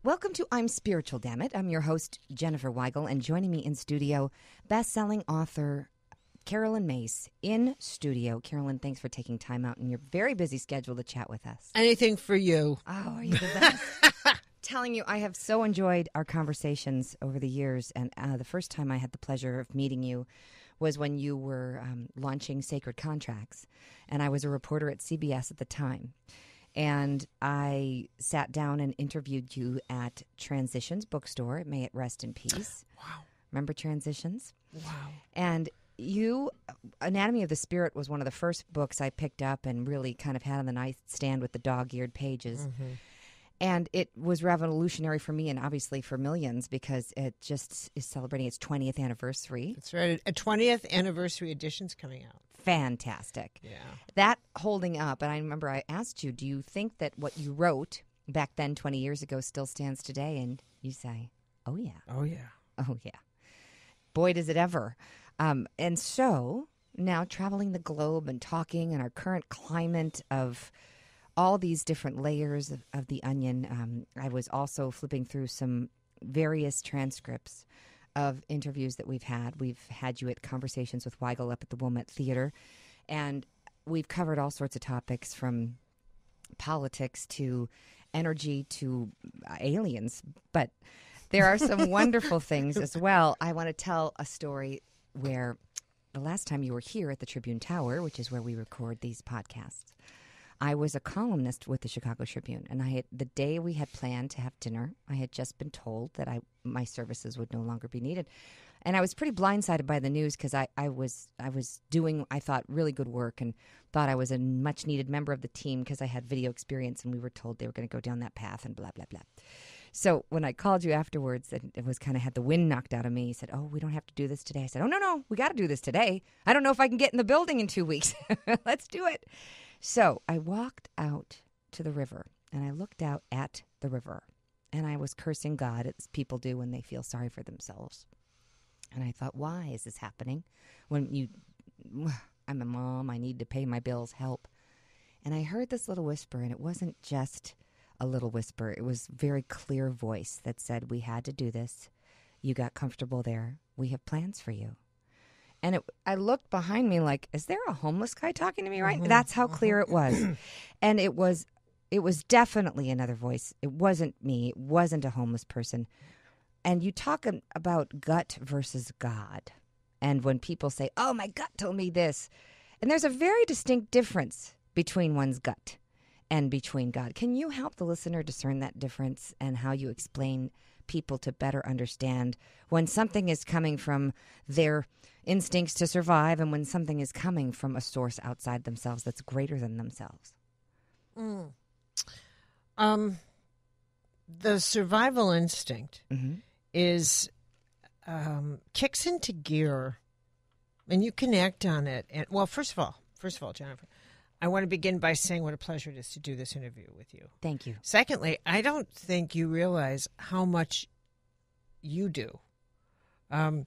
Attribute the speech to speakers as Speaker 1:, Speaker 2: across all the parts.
Speaker 1: Welcome to I'm Spiritual, Dammit. I'm your host, Jenniffer Weigel, and joining me in studio, best-selling author Caroline Myss in studio. Caroline, thanks for taking time out in your very busy schedule to chat with us.
Speaker 2: Anything for you.
Speaker 1: Oh, are you the best? Telling you, I have so enjoyed our conversations over the years, and the first time I had the pleasure of meeting you was when you were launching Sacred Contracts, and I was a reporter at CBS at the time. And I sat down and interviewed you at Transitions Bookstore. May it rest in peace.
Speaker 2: Wow.
Speaker 1: Remember Transitions?
Speaker 2: Wow.
Speaker 1: And you, Anatomy of the Spirit was one of the first books I picked up and really kind of had on the nightstand with the dog-eared pages. Mm-hmm. And it was revolutionary for me and obviously for millions because it just is celebrating its 20th anniversary.
Speaker 2: That's right. A 20th anniversary edition's coming out.
Speaker 1: Fantastic.
Speaker 2: Yeah.
Speaker 1: That holding up, and I remember I asked you, do you think that what you wrote back then 20 years ago still stands today? And you say, oh, yeah.
Speaker 2: Oh, yeah.
Speaker 1: Oh, yeah. Boy, does it ever. And so now traveling the globe and talking in our current climate of all these different layers of the onion, I was also flipping through some various transcripts of interviews that we've had. We've had you at Conversations with Weigel up at the Wilmette Theater, and we've covered all sorts of topics from politics to energy to aliens. But there are some wonderful things as well. I want to tell a story where the last time you were here at the Tribune Tower, which is where we record these podcasts, I was a columnist with the Chicago Tribune, and the day we had planned to have dinner, I had just been told that my services would no longer be needed. And I was pretty blindsided by the news because I was doing, I thought, really good work and thought I was a much-needed member of the team because I had video experience, and we were told they were going to go down that path and blah, blah, blah. So when I called you afterwards, and it was kind of had the wind knocked out of me, you said, oh, we don't have to do this today. I said, oh, no, we got to do this today. I don't know if I can get in the building in 2 weeks. Let's do it. So I walked out to the river, and I looked out at the river, and I was cursing God, as people do when they feel sorry for themselves. And I thought, why is this happening? I'm a mom, I need to pay my bills, help. And I heard this little whisper, and it wasn't just a little whisper. It was a very clear voice that said, we had to do this. You got comfortable there. We have plans for you. And I looked behind me like, is there a homeless guy talking to me right now? That's how clear it was. And it was definitely another voice. It wasn't me. It wasn't a homeless person. And you talk about gut versus God. And when people say, oh, my gut told me this. And there's a very distinct difference between one's gut and between God. Can you help the listener discern that difference and how you explain people to better understand when something is coming from their instincts to survive and when something is coming from a source outside themselves that's greater than themselves?
Speaker 2: The survival instinct is kicks into gear, and you can act on it. And well, first of all, Jenniffer, I want to begin by saying what a pleasure it is to do this interview with you.
Speaker 1: Thank you.
Speaker 2: Secondly, I don't think you realize how much you do. To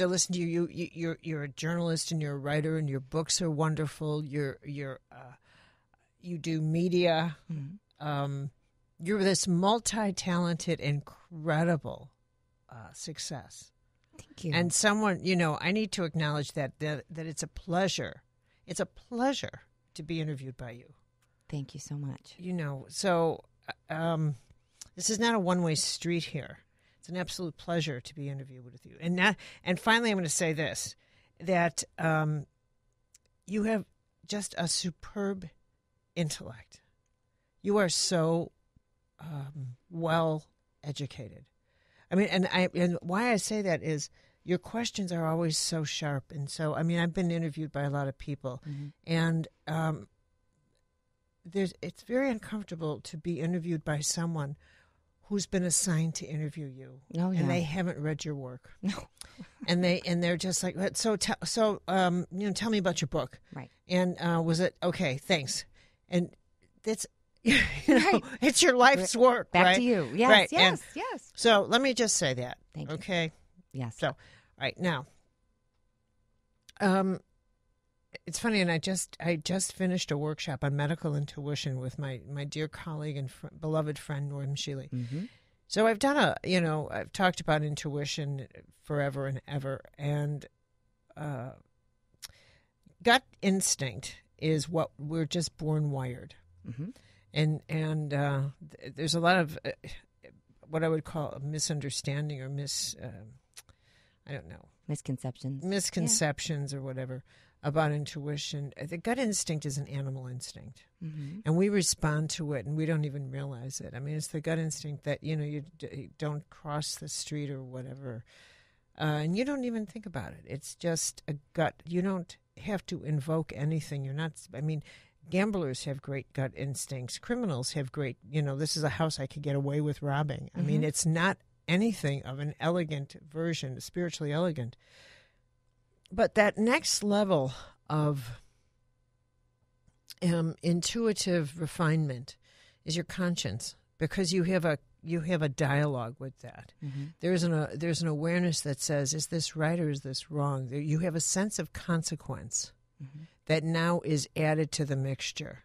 Speaker 2: listen to you're a journalist and you're a writer, and your books are wonderful. You do media. Mm-hmm. You're this multi-talented, incredible success.
Speaker 1: Thank you.
Speaker 2: And someone, I need to acknowledge that it's a pleasure. It's a pleasure to be interviewed by you.
Speaker 1: Thank you so much.
Speaker 2: So this is not a one-way street here. It's an absolute pleasure to be interviewed with you. And finally, I'm going to say this, that you have just a superb intellect. You are so well educated. I mean, and why I say that is your questions are always so sharp. And so, I've been interviewed by a lot of people, and it's very uncomfortable to be interviewed by someone who's been assigned to interview you, and they haven't read your work.
Speaker 1: No,
Speaker 2: and they're just like, tell me about your book,
Speaker 1: right?
Speaker 2: And was it okay? Thanks. And that's
Speaker 1: right.
Speaker 2: It's your life's work.
Speaker 1: Back
Speaker 2: right?
Speaker 1: to you. Yes,
Speaker 2: right.
Speaker 1: yes.
Speaker 2: So let me just say that.
Speaker 1: Thank you.
Speaker 2: Okay.
Speaker 1: Yes.
Speaker 2: So, all right now. It's funny, and I just finished a workshop on medical intuition with my dear colleague and beloved friend Norm Shealy. Mm-hmm. So I've I've talked about intuition forever and ever, and gut instinct is what we're just born wired.
Speaker 1: Mm-hmm.
Speaker 2: And there's a lot of what I would call a misunderstanding or I don't know. Misconceptions or whatever about intuition. The gut instinct is an animal instinct.
Speaker 1: Mm-hmm.
Speaker 2: And we respond to it, and we don't even realize it. I mean, it's the gut instinct that, you don't cross the street or whatever, and you don't even think about it. It's just a gut. You don't have to invoke anything. Gamblers have great gut instincts. Criminals have great, this is a house I could get away with robbing. I mean, it's not anything of an elegant version, spiritually elegant. But that next level of intuitive refinement is your conscience, because you have a dialogue with that. Mm-hmm. There's an awareness that says, is this right or is this wrong? You have a sense of consequence that now is added to the mixture,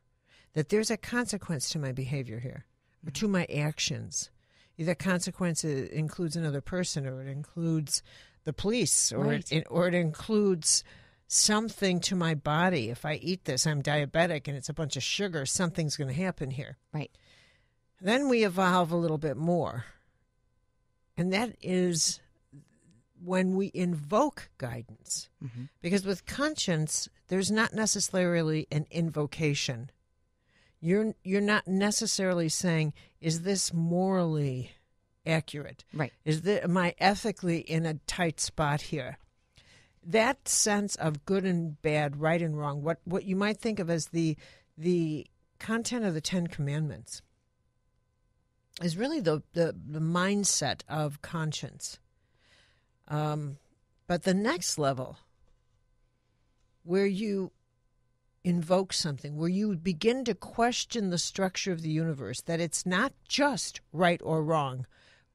Speaker 2: that there's a consequence to my behavior here, or to my actions. Either consequence includes another person, or it includes the police, or it includes something to my body. If I eat this, I'm diabetic, and it's a bunch of sugar, something's going to happen here.
Speaker 1: Right.
Speaker 2: Then we evolve a little bit more, and that is when we invoke guidance. Mm-hmm. Because with conscience, there's not necessarily an invocation. You're not necessarily saying, is this morally accurate?
Speaker 1: Right.
Speaker 2: Am I ethically in a tight spot here? That sense of good and bad, right and wrong, what you might think of as the content of the Ten Commandments, is really the mindset of conscience. But the next level, where you invoke something, where you begin to question the structure of the universe, that it's not just right or wrong,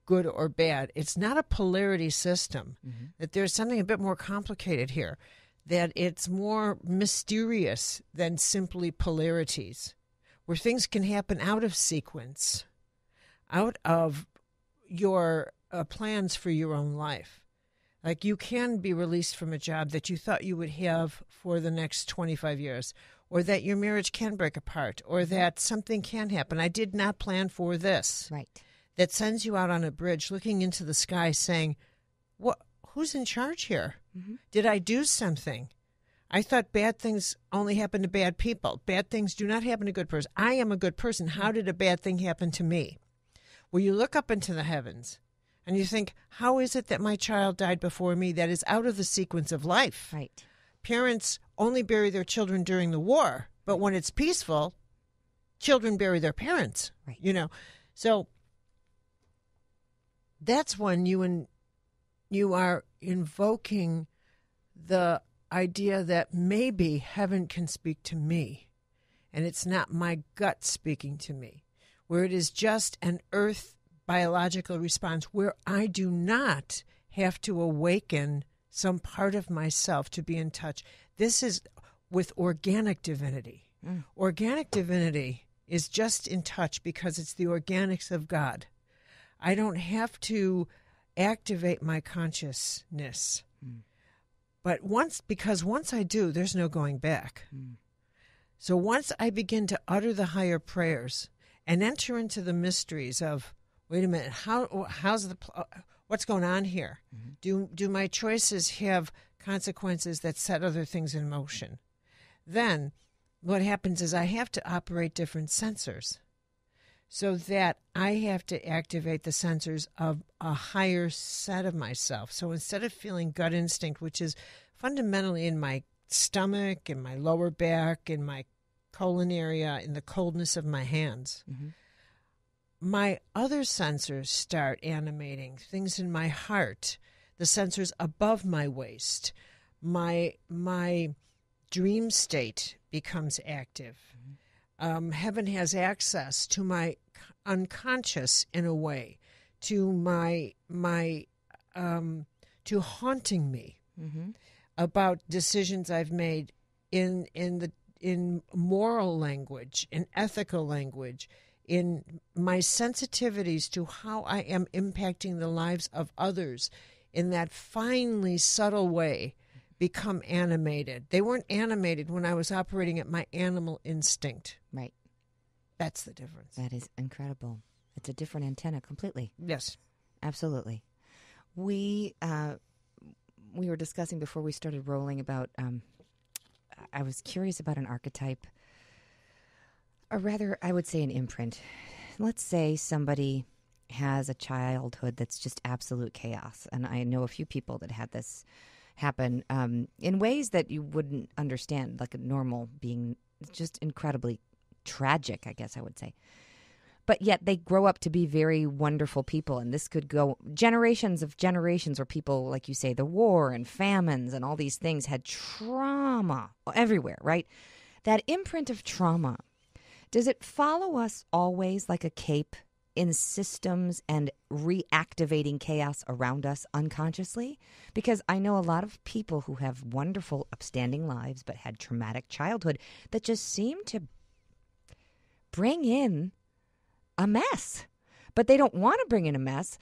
Speaker 2: good or bad. It's not a polarity system, that there's something a bit more complicated here, that it's more mysterious than simply polarities, where things can happen out of sequence, out of your plans for your own life. Like, you can be released from a job that you thought you would have for the next 25 years, or that your marriage can break apart, or that something can happen. I did not plan for this.
Speaker 1: Right.
Speaker 2: That sends you out on a bridge looking into the sky saying, who's in charge here? Mm-hmm. Did I do something? I thought bad things only happen to bad people. Bad things do not happen to good person. I am a good person. How did a bad thing happen to me? Well, you look up into the heavens, and you think, how is it that my child died before me? That is out of the sequence of life.
Speaker 1: Right.
Speaker 2: Parents only bury their children during the war, but when it's peaceful, children bury their parents.
Speaker 1: Right.
Speaker 2: So that's when you are invoking the idea that maybe heaven can speak to me, and it's not my gut speaking to me, where it is just an earth biological response where I do not have to awaken some part of myself to be in touch. This is with organic divinity. Organic divinity is just in touch because it's the organics of God. I don't have to activate my consciousness. But once I do, there's no going back. So once I begin to utter the higher prayers and enter into the mysteries of, wait a minute, what's going on here? Mm-hmm. Do my choices have consequences that set other things in motion? Then what happens is I have to operate different sensors, so that I have to activate the sensors of a higher set of myself. So instead of feeling gut instinct, which is fundamentally in my stomach, in my lower back, in my colon area, in the coldness of my hands, my other sensors start animating, things in my heart, the sensors above my waist. My dream state becomes active. Heaven has access to my unconscious in a way, to to haunting me about decisions I've made in moral language, in ethical language, in my sensitivities to how I am impacting the lives of others in that finely subtle way become animated. They weren't animated when I was operating at my animal instinct.
Speaker 1: Right.
Speaker 2: That's the difference.
Speaker 1: That is incredible. It's a different antenna completely.
Speaker 2: Yes.
Speaker 1: Absolutely. We were discussing before we started rolling about, I was curious about an archetype, or rather, I would say an imprint. Let's say somebody has a childhood that's just absolute chaos. And I know a few people that had this happen in ways that you wouldn't understand, like a normal being, just incredibly tragic, I guess I would say. But yet they grow up to be very wonderful people. And this could go generations where people, like you say, the war and famines and all these things had trauma everywhere, right? That imprint of trauma, does it follow us always like a cape in systems and reactivating chaos around us unconsciously? Because I know a lot of people who have wonderful, upstanding lives but had traumatic childhood that just seem to bring in a mess, but they don't want to bring in a mess.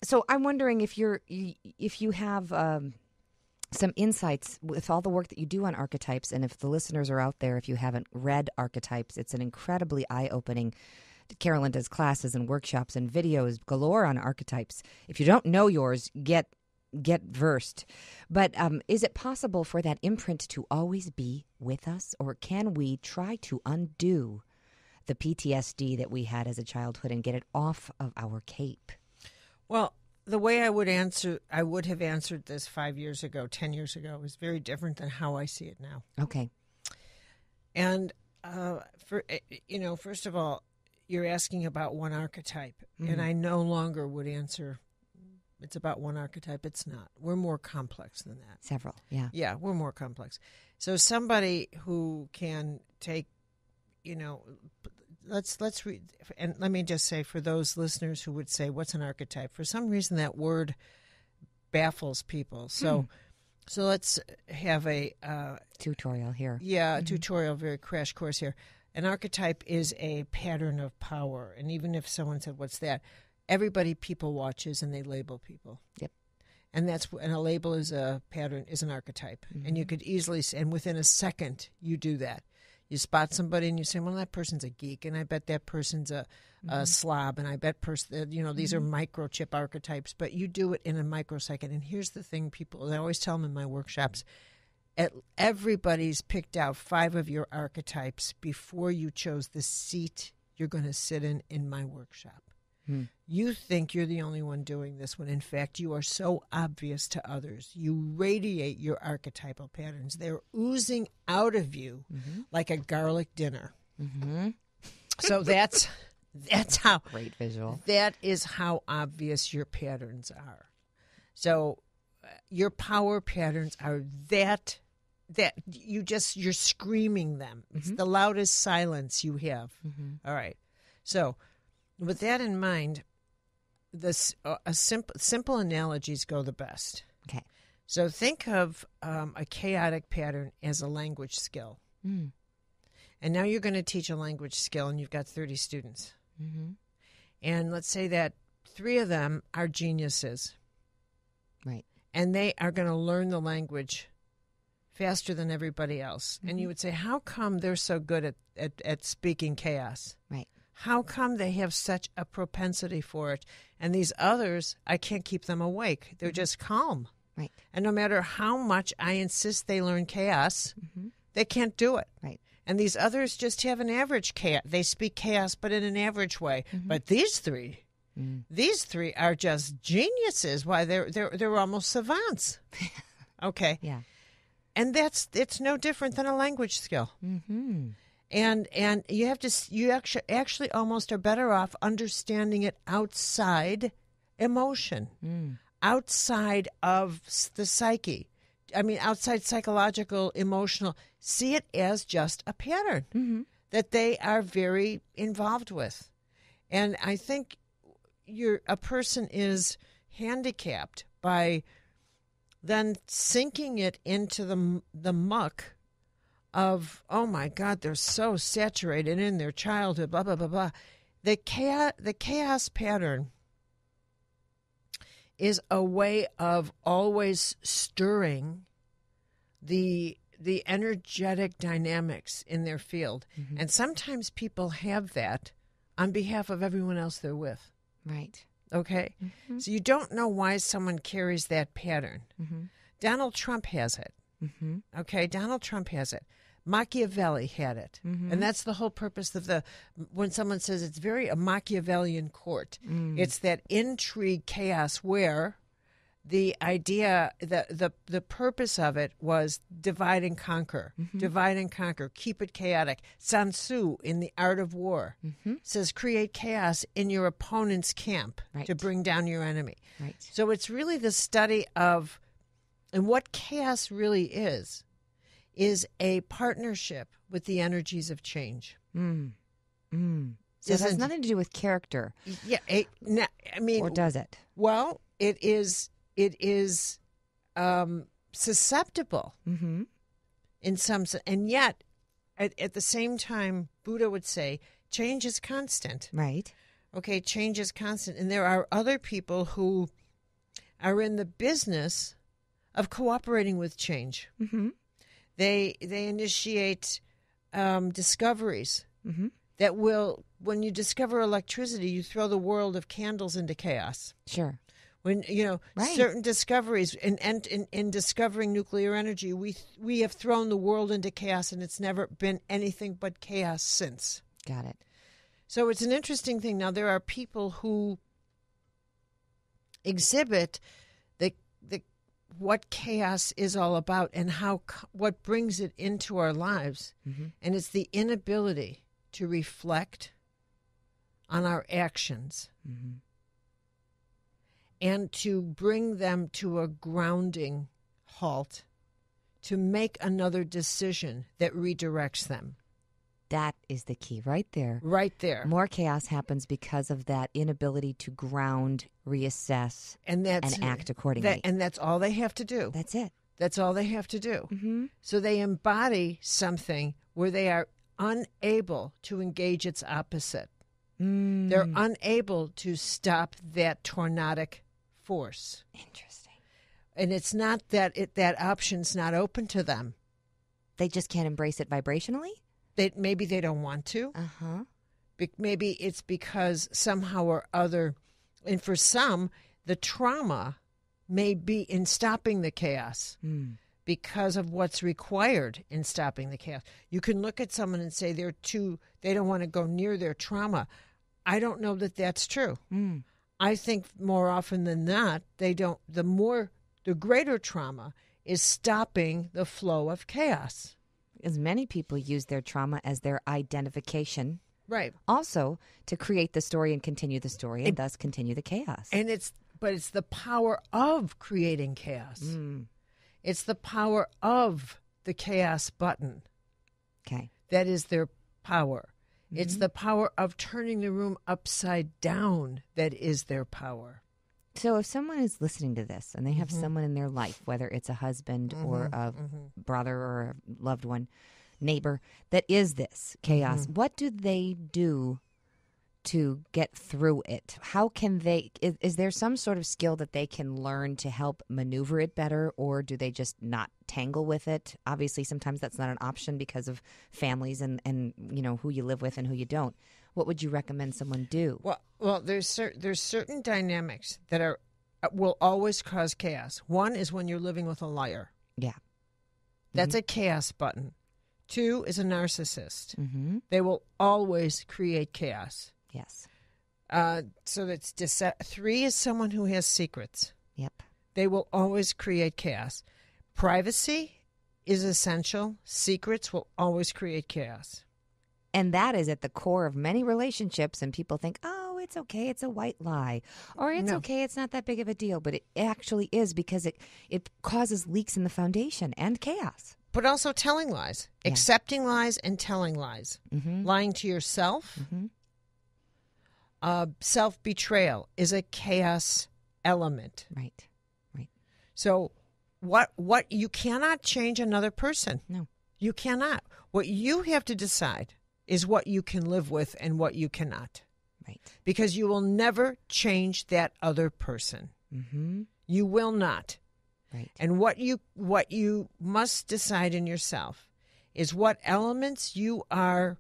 Speaker 1: So I'm wondering if you have some insights with all the work that you do on archetypes, and if the listeners are out there, if you haven't read Archetypes, it's an incredibly eye-opening. Caroline does classes and workshops and videos galore on archetypes. If you don't know yours, get versed. But is it possible for that imprint to always be with us, or can we try to undo the PTSD that we had as a childhood and get it off of our cape?
Speaker 2: Well, the way I would have answered this 5 years ago, 10 years ago, is very different than how I see it now.
Speaker 1: Okay.
Speaker 2: And first of all, you're asking about one archetype, and I no longer would answer it's about one archetype. It's not. We're more complex than that.
Speaker 1: Several, yeah.
Speaker 2: Yeah, we're more complex. So somebody who can take, let's read, and let me just say, for those listeners who would say, what's an archetype? For some reason, that word baffles people. So let's have a
Speaker 1: tutorial here.
Speaker 2: Yeah, a tutorial, very crash course here. An archetype is a pattern of power. And even if someone said, what's that? Everybody people watches and they label people.
Speaker 1: Yep.
Speaker 2: And a label is a pattern, is an archetype. And you could easily, and within a second, you do that. You spot somebody and you say, well, that person's a geek, and I bet that person's a slob, and I bet these are microchip archetypes, but you do it in a microsecond. And here's the thing, people, I always tell them in my workshops, everybody's picked out 5 of your archetypes before you chose the seat you're going to sit in my workshop. You think you're the only one doing this when, in fact, you are so obvious to others. You radiate your archetypal patterns. They're oozing out of you like a garlic dinner. So that's how...
Speaker 1: Great visual.
Speaker 2: That is how obvious your patterns are. So your power patterns are that you're screaming them. It's the loudest silence you have. All right. So with that in mind, simple analogies go the best.
Speaker 1: Okay.
Speaker 2: So think of a chaotic pattern as a language skill. And now you're going to teach a language skill, and you've got 30 students. And let's say that 3 of them are geniuses.
Speaker 1: Right.
Speaker 2: And they are going to learn the language faster than everybody else. And you would say, how come they're so good at speaking chaos?
Speaker 1: Right.
Speaker 2: How come they have such a propensity for it? And these others, I can't keep them awake. They're just calm.
Speaker 1: Right.
Speaker 2: And no matter how much I insist they learn chaos, they can't do it.
Speaker 1: Right.
Speaker 2: And these others just have an average chaos. They speak chaos, but in an average way. But these 3, these 3 are just geniuses. Why, they're almost savants. Okay.
Speaker 1: Yeah.
Speaker 2: And it's no different than a language skill. And you have to, you actually almost are better off understanding it outside emotion, outside of the psyche. I mean, outside psychological, emotional. See it as just a pattern that they are very involved with. And I think a person is handicapped by then sinking it into the muck of, oh my God, they're so saturated in their childhood, blah, blah, blah, blah. the chaos pattern is a way of always stirring the energetic dynamics in their field.
Speaker 1: Mm-hmm.
Speaker 2: And sometimes people have that on behalf of everyone else they're with.
Speaker 1: Right.
Speaker 2: Okay?
Speaker 1: Mm-hmm.
Speaker 2: So you don't know why someone carries that pattern.
Speaker 1: Mm-hmm.
Speaker 2: Donald Trump has it.
Speaker 1: Mm-hmm.
Speaker 2: Okay? Donald Trump has it. Machiavelli had it.
Speaker 1: Mm-hmm.
Speaker 2: And that's the whole purpose of when someone says it's very a Machiavellian court.
Speaker 1: Mm.
Speaker 2: It's that intrigue chaos where the idea, the purpose of it was divide and conquer.
Speaker 1: Mm-hmm.
Speaker 2: Divide and conquer. Keep it chaotic. Sun Tzu in The Art of War
Speaker 1: Mm-hmm.
Speaker 2: says create chaos in your opponent's camp
Speaker 1: Right.
Speaker 2: to bring down your enemy.
Speaker 1: Right.
Speaker 2: So it's really the study of, and what chaos really is a partnership with the energies of change.
Speaker 1: Mm. Mm. So it has
Speaker 2: Isn't-
Speaker 1: nothing to do with character,
Speaker 2: Yeah, I mean,
Speaker 1: or does it?
Speaker 2: well, it is susceptible
Speaker 1: Mm-hmm.
Speaker 2: in some sense, and yet at the same time, Buddha would say change is constant.
Speaker 1: Right.
Speaker 2: Okay, change is constant, and there are other people who are in the business of cooperating with change.
Speaker 1: Mm-hmm.
Speaker 2: They initiate discoveries
Speaker 1: Mm-hmm.
Speaker 2: that will, when you discover electricity, you throw the world of candles into chaos.
Speaker 1: Sure.
Speaker 2: When
Speaker 1: Right.
Speaker 2: certain discoveries in discovering nuclear energy, we have thrown the world into chaos, and it's never been anything but chaos since.
Speaker 1: Got it.
Speaker 2: So it's an interesting thing. Now there are people who exhibit the what chaos is all about and what brings it into our lives,
Speaker 1: Mm-hmm.
Speaker 2: and it's the inability to reflect on our actions
Speaker 1: Mm-hmm.
Speaker 2: and to bring them to a grounding halt, to make another decision that redirects them.
Speaker 1: That is the key right there.
Speaker 2: Right there.
Speaker 1: More chaos happens because of that inability to ground, reassess,
Speaker 2: And that's
Speaker 1: and act accordingly.
Speaker 2: and that's all they have to do.
Speaker 1: That's it.
Speaker 2: That's all they have to do.
Speaker 1: Mm-hmm.
Speaker 2: So they embody something where they are unable to engage its opposite.
Speaker 1: Mm.
Speaker 2: They're unable to stop that tornadic force.
Speaker 1: Interesting.
Speaker 2: And it's not that that option's not open to them.
Speaker 1: They just can't embrace it vibrationally?
Speaker 2: Maybe they don't want to.
Speaker 1: Uh-huh.
Speaker 2: Maybe it's because somehow or other, and for some, the trauma may be in stopping the chaos
Speaker 1: Mm.
Speaker 2: because of what's required in stopping the chaos. You can look at someone and say they don't want to go near their trauma. I don't know that that's true.
Speaker 1: Mm.
Speaker 2: I think more often than not, they don't. The greater trauma is stopping the flow of chaos.
Speaker 1: As many people use their trauma as their identification,
Speaker 2: Right.
Speaker 1: also to create the story and continue the story, and thus continue the chaos.
Speaker 2: And it's the power of creating chaos.
Speaker 1: Mm.
Speaker 2: It's the power of the chaos button.
Speaker 1: Okay.
Speaker 2: That is their power.
Speaker 1: Mm-hmm.
Speaker 2: It's the power of turning the room upside down that is their power.
Speaker 1: So if someone is listening to this and they have
Speaker 2: Mm-hmm.
Speaker 1: someone in their life, whether it's a husband or a brother or a loved one, neighbor, that is this chaos,
Speaker 2: Mm-hmm.
Speaker 1: what do they do to get through it? How can they, is there some sort of skill that they can learn to help maneuver it better, or do they just not tangle with it? Obviously, sometimes that's not an option because of families and who you live with and who you don't. What would you recommend someone do?
Speaker 2: Well, there's certain dynamics that will always cause chaos. One is when you're living with a liar.
Speaker 1: Yeah.
Speaker 2: That's a chaos button. 2 is a narcissist.
Speaker 1: Mm-hmm.
Speaker 2: They will always create chaos.
Speaker 1: Yes.
Speaker 2: So that's 3 is someone who has secrets.
Speaker 1: Yep.
Speaker 2: They will always create chaos. Privacy is essential. Secrets will always create chaos.
Speaker 1: And that is at the core of many relationships, and people think, oh, it's okay, it's a white lie, or it's
Speaker 2: No.
Speaker 1: okay, it's not that big of a deal, but it actually is, because it causes leaks in the foundation and chaos.
Speaker 2: But also telling lies,
Speaker 1: Yeah.
Speaker 2: accepting lies and telling lies,
Speaker 1: Mm-hmm.
Speaker 2: lying to yourself.
Speaker 1: Mm-hmm.
Speaker 2: Self-betrayal is a chaos element.
Speaker 1: Right.
Speaker 2: So what you cannot change another person.
Speaker 1: No.
Speaker 2: You cannot. What you have to decide is what you can live with and what you cannot.
Speaker 1: Right.
Speaker 2: Because you will never change that other person.
Speaker 1: Mm-hmm.
Speaker 2: You will not.
Speaker 1: Right.
Speaker 2: And what you must decide in yourself is what elements you are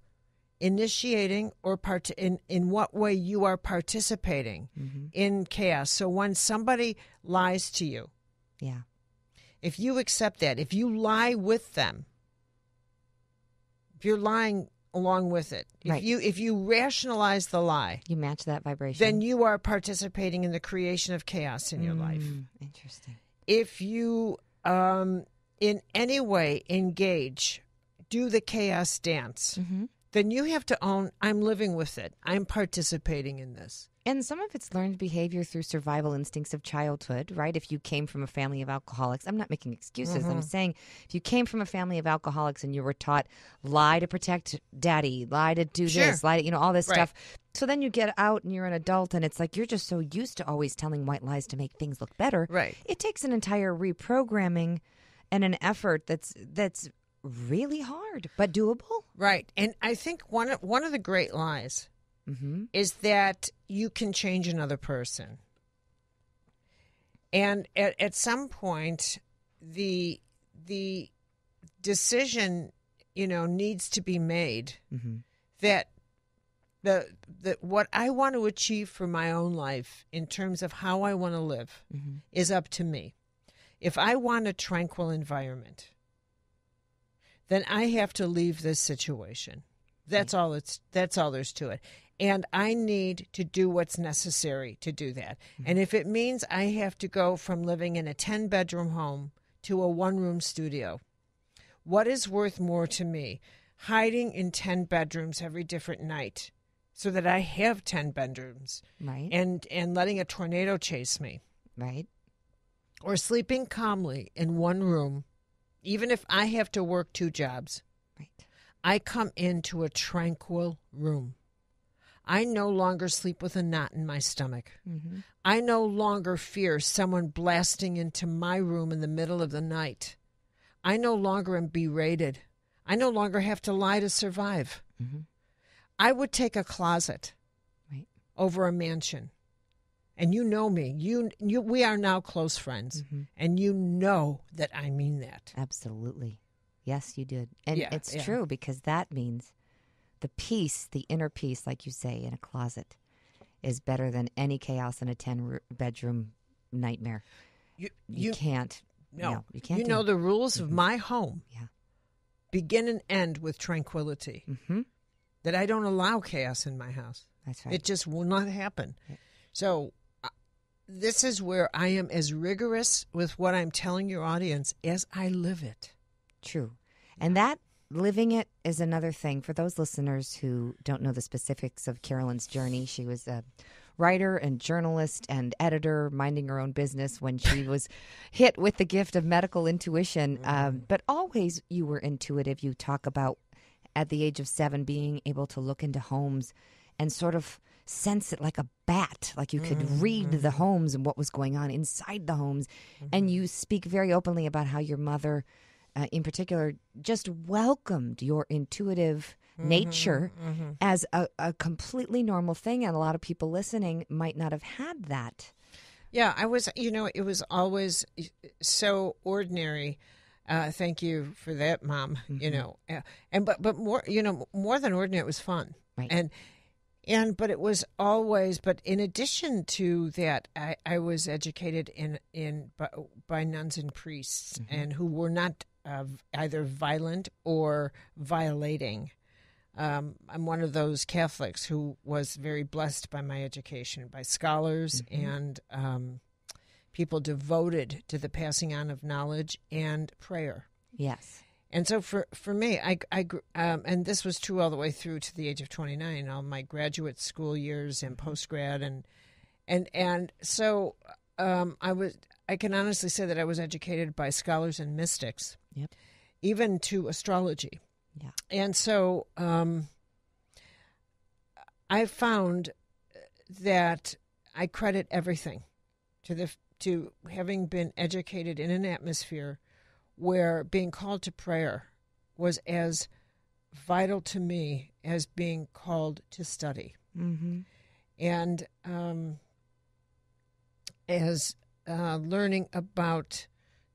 Speaker 2: initiating or in what way you are participating in chaos. So when somebody lies to you,
Speaker 1: yeah,
Speaker 2: if you accept that, if you lie with them, if you're lying along with it,
Speaker 1: right.
Speaker 2: if you rationalize the lie,
Speaker 1: you match that vibration,
Speaker 2: then you are participating in the creation of chaos in your life.
Speaker 1: Interesting.
Speaker 2: If you in any way engage, do the chaos dance, then you have to own, I'm living with it. I'm participating in this.
Speaker 1: And some of it's learned behavior through survival instincts of childhood, right? If you came from a family of alcoholics, I'm not making excuses. I'm saying if you came from a family of alcoholics and you were taught lie to protect daddy, lie to do this, lie to, all this stuff. So then you get out and you're an adult and it's like you're just so used to always telling white lies to make things look better.
Speaker 2: Right.
Speaker 1: It takes an entire reprogramming and an effort that's really hard, but doable.
Speaker 2: Right. And I think one of the great lies is that you can change another person. And at some point, the decision, needs to be made that the what I want to achieve for my own life in terms of how I want to live is up to me. If I want a tranquil environment, then I have to leave this situation. That's all there's to it. And I need to do what's necessary to do that. And if it means I have to go from living in a 10-bedroom home to a 1-room studio, what is worth more to me? Hiding in 10 bedrooms every different night so that I have 10 bedrooms,
Speaker 1: right?
Speaker 2: And letting a tornado chase me,
Speaker 1: right?
Speaker 2: Or sleeping calmly in 1 room, even if I have to work 2 jobs.
Speaker 1: Right.
Speaker 2: I come into a tranquil room. I no longer sleep with a knot in my stomach. I no longer fear someone blasting into my room in the middle of the night. I no longer am berated. I no longer have to lie to survive. I would take a closet over a mansion. And you know me. We are now close friends. And you know that I mean that.
Speaker 1: Absolutely. Yes, you did. And
Speaker 2: Yeah,
Speaker 1: it's
Speaker 2: yeah.
Speaker 1: true because that means the peace, the inner peace, like you say, in a closet is better than any chaos in a 10-bedroom nightmare. You can't.
Speaker 2: No,
Speaker 1: you can't.
Speaker 2: You
Speaker 1: do
Speaker 2: know
Speaker 1: it.
Speaker 2: the rules of my home
Speaker 1: Yeah.
Speaker 2: begin and end with tranquility. That I don't allow chaos in my house.
Speaker 1: That's right.
Speaker 2: It just will not happen.
Speaker 1: Right.
Speaker 2: So this is where I am as rigorous with what I'm telling your audience as I live it.
Speaker 1: True. And that living it is another thing. For those listeners who don't know the specifics of Caroline's journey, she was a writer and journalist and editor minding her own business when she was hit with the gift of medical intuition. But always you were intuitive. You talk about at the age of 7 being able to look into homes and sort of sense it like a bat, like you could read the homes and what was going on inside the homes. And you speak very openly about how your mother in particular, just welcomed your intuitive nature as a completely normal thing. And a lot of people listening might not have had that.
Speaker 2: Yeah, I was, it was always so ordinary. Thank you for that, Mom. But more, more than ordinary, it was fun.
Speaker 1: Right.
Speaker 2: But it was always, but in addition to that, I was educated by nuns and priests and who were not either violent or violating. I'm one of those Catholics who was very blessed by my education, by scholars and people devoted to the passing on of knowledge and prayer.
Speaker 1: Yes.
Speaker 2: And so for me, I and this was true all the way through to the age of 29, all my graduate school years and postgrad, and so I can honestly say that I was educated by scholars and mystics, even to astrology.
Speaker 1: Yeah.
Speaker 2: And so I found that I credit everything to having been educated in an atmosphere where being called to prayer was as vital to me as being called to study. And as learning about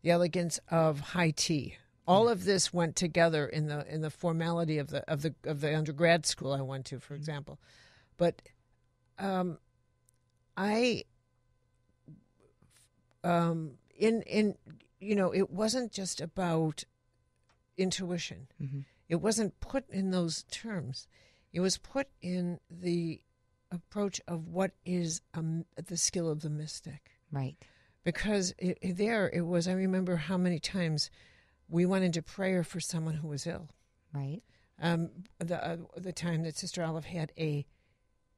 Speaker 2: the elegance of high tea. All of this went together in the formality of the undergrad school I went to, for example. But I it wasn't just about intuition.
Speaker 1: Mm-hmm.
Speaker 2: It wasn't put in those terms. It was put in the approach of what is the skill of the mystic.
Speaker 1: Right.
Speaker 2: Because it was, I remember how many times we went into prayer for someone who was ill.
Speaker 1: Right.
Speaker 2: The time that Sister Olive had a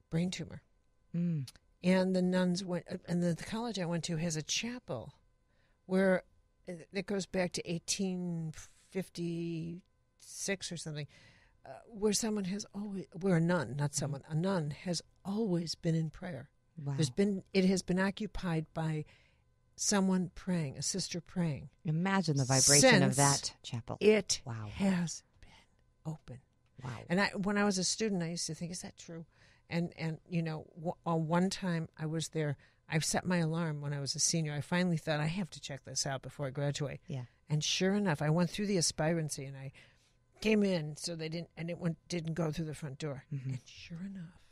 Speaker 2: brain tumor.
Speaker 1: Mm.
Speaker 2: And the nuns went, and the college I went to has a chapel where it goes back to 1856 or something, where someone has always, where a nun, not someone, a nun has always been in prayer.
Speaker 1: Wow.
Speaker 2: It has been occupied by someone praying, a sister praying.
Speaker 1: Imagine the vibration of
Speaker 2: Since
Speaker 1: that chapel.
Speaker 2: It
Speaker 1: Wow.
Speaker 2: has been open.
Speaker 1: Wow.
Speaker 2: And when I was a student, I used to think, is that true? And one time I was there, I set my alarm when I was a senior. I finally thought, I have to check this out before I graduate.
Speaker 1: Yeah.
Speaker 2: And sure enough, I went through the aspirancy and I came in, so they didn't go through the front door.
Speaker 1: Mm-hmm.
Speaker 2: And sure enough,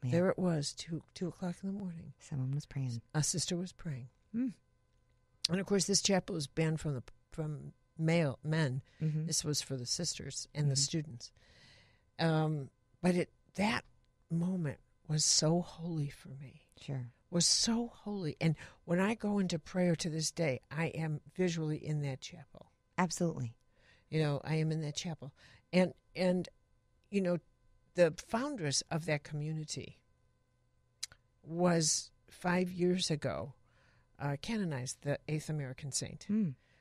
Speaker 1: Yeah.
Speaker 2: there it was, 2 o'clock in the morning.
Speaker 1: Someone was praying.
Speaker 2: A sister was praying.
Speaker 1: Mm.
Speaker 2: And of course, this chapel was banned from male men.
Speaker 1: Mm-hmm.
Speaker 2: This was for the sisters and the
Speaker 1: Mhm.
Speaker 2: students. But that moment was so holy for me.
Speaker 1: Sure.
Speaker 2: Was so holy. And when I go into prayer to this day, I am visually in that chapel.
Speaker 1: Absolutely.
Speaker 2: I am in that chapel. And the foundress of that community was 5 years ago canonized, the 8th American saint,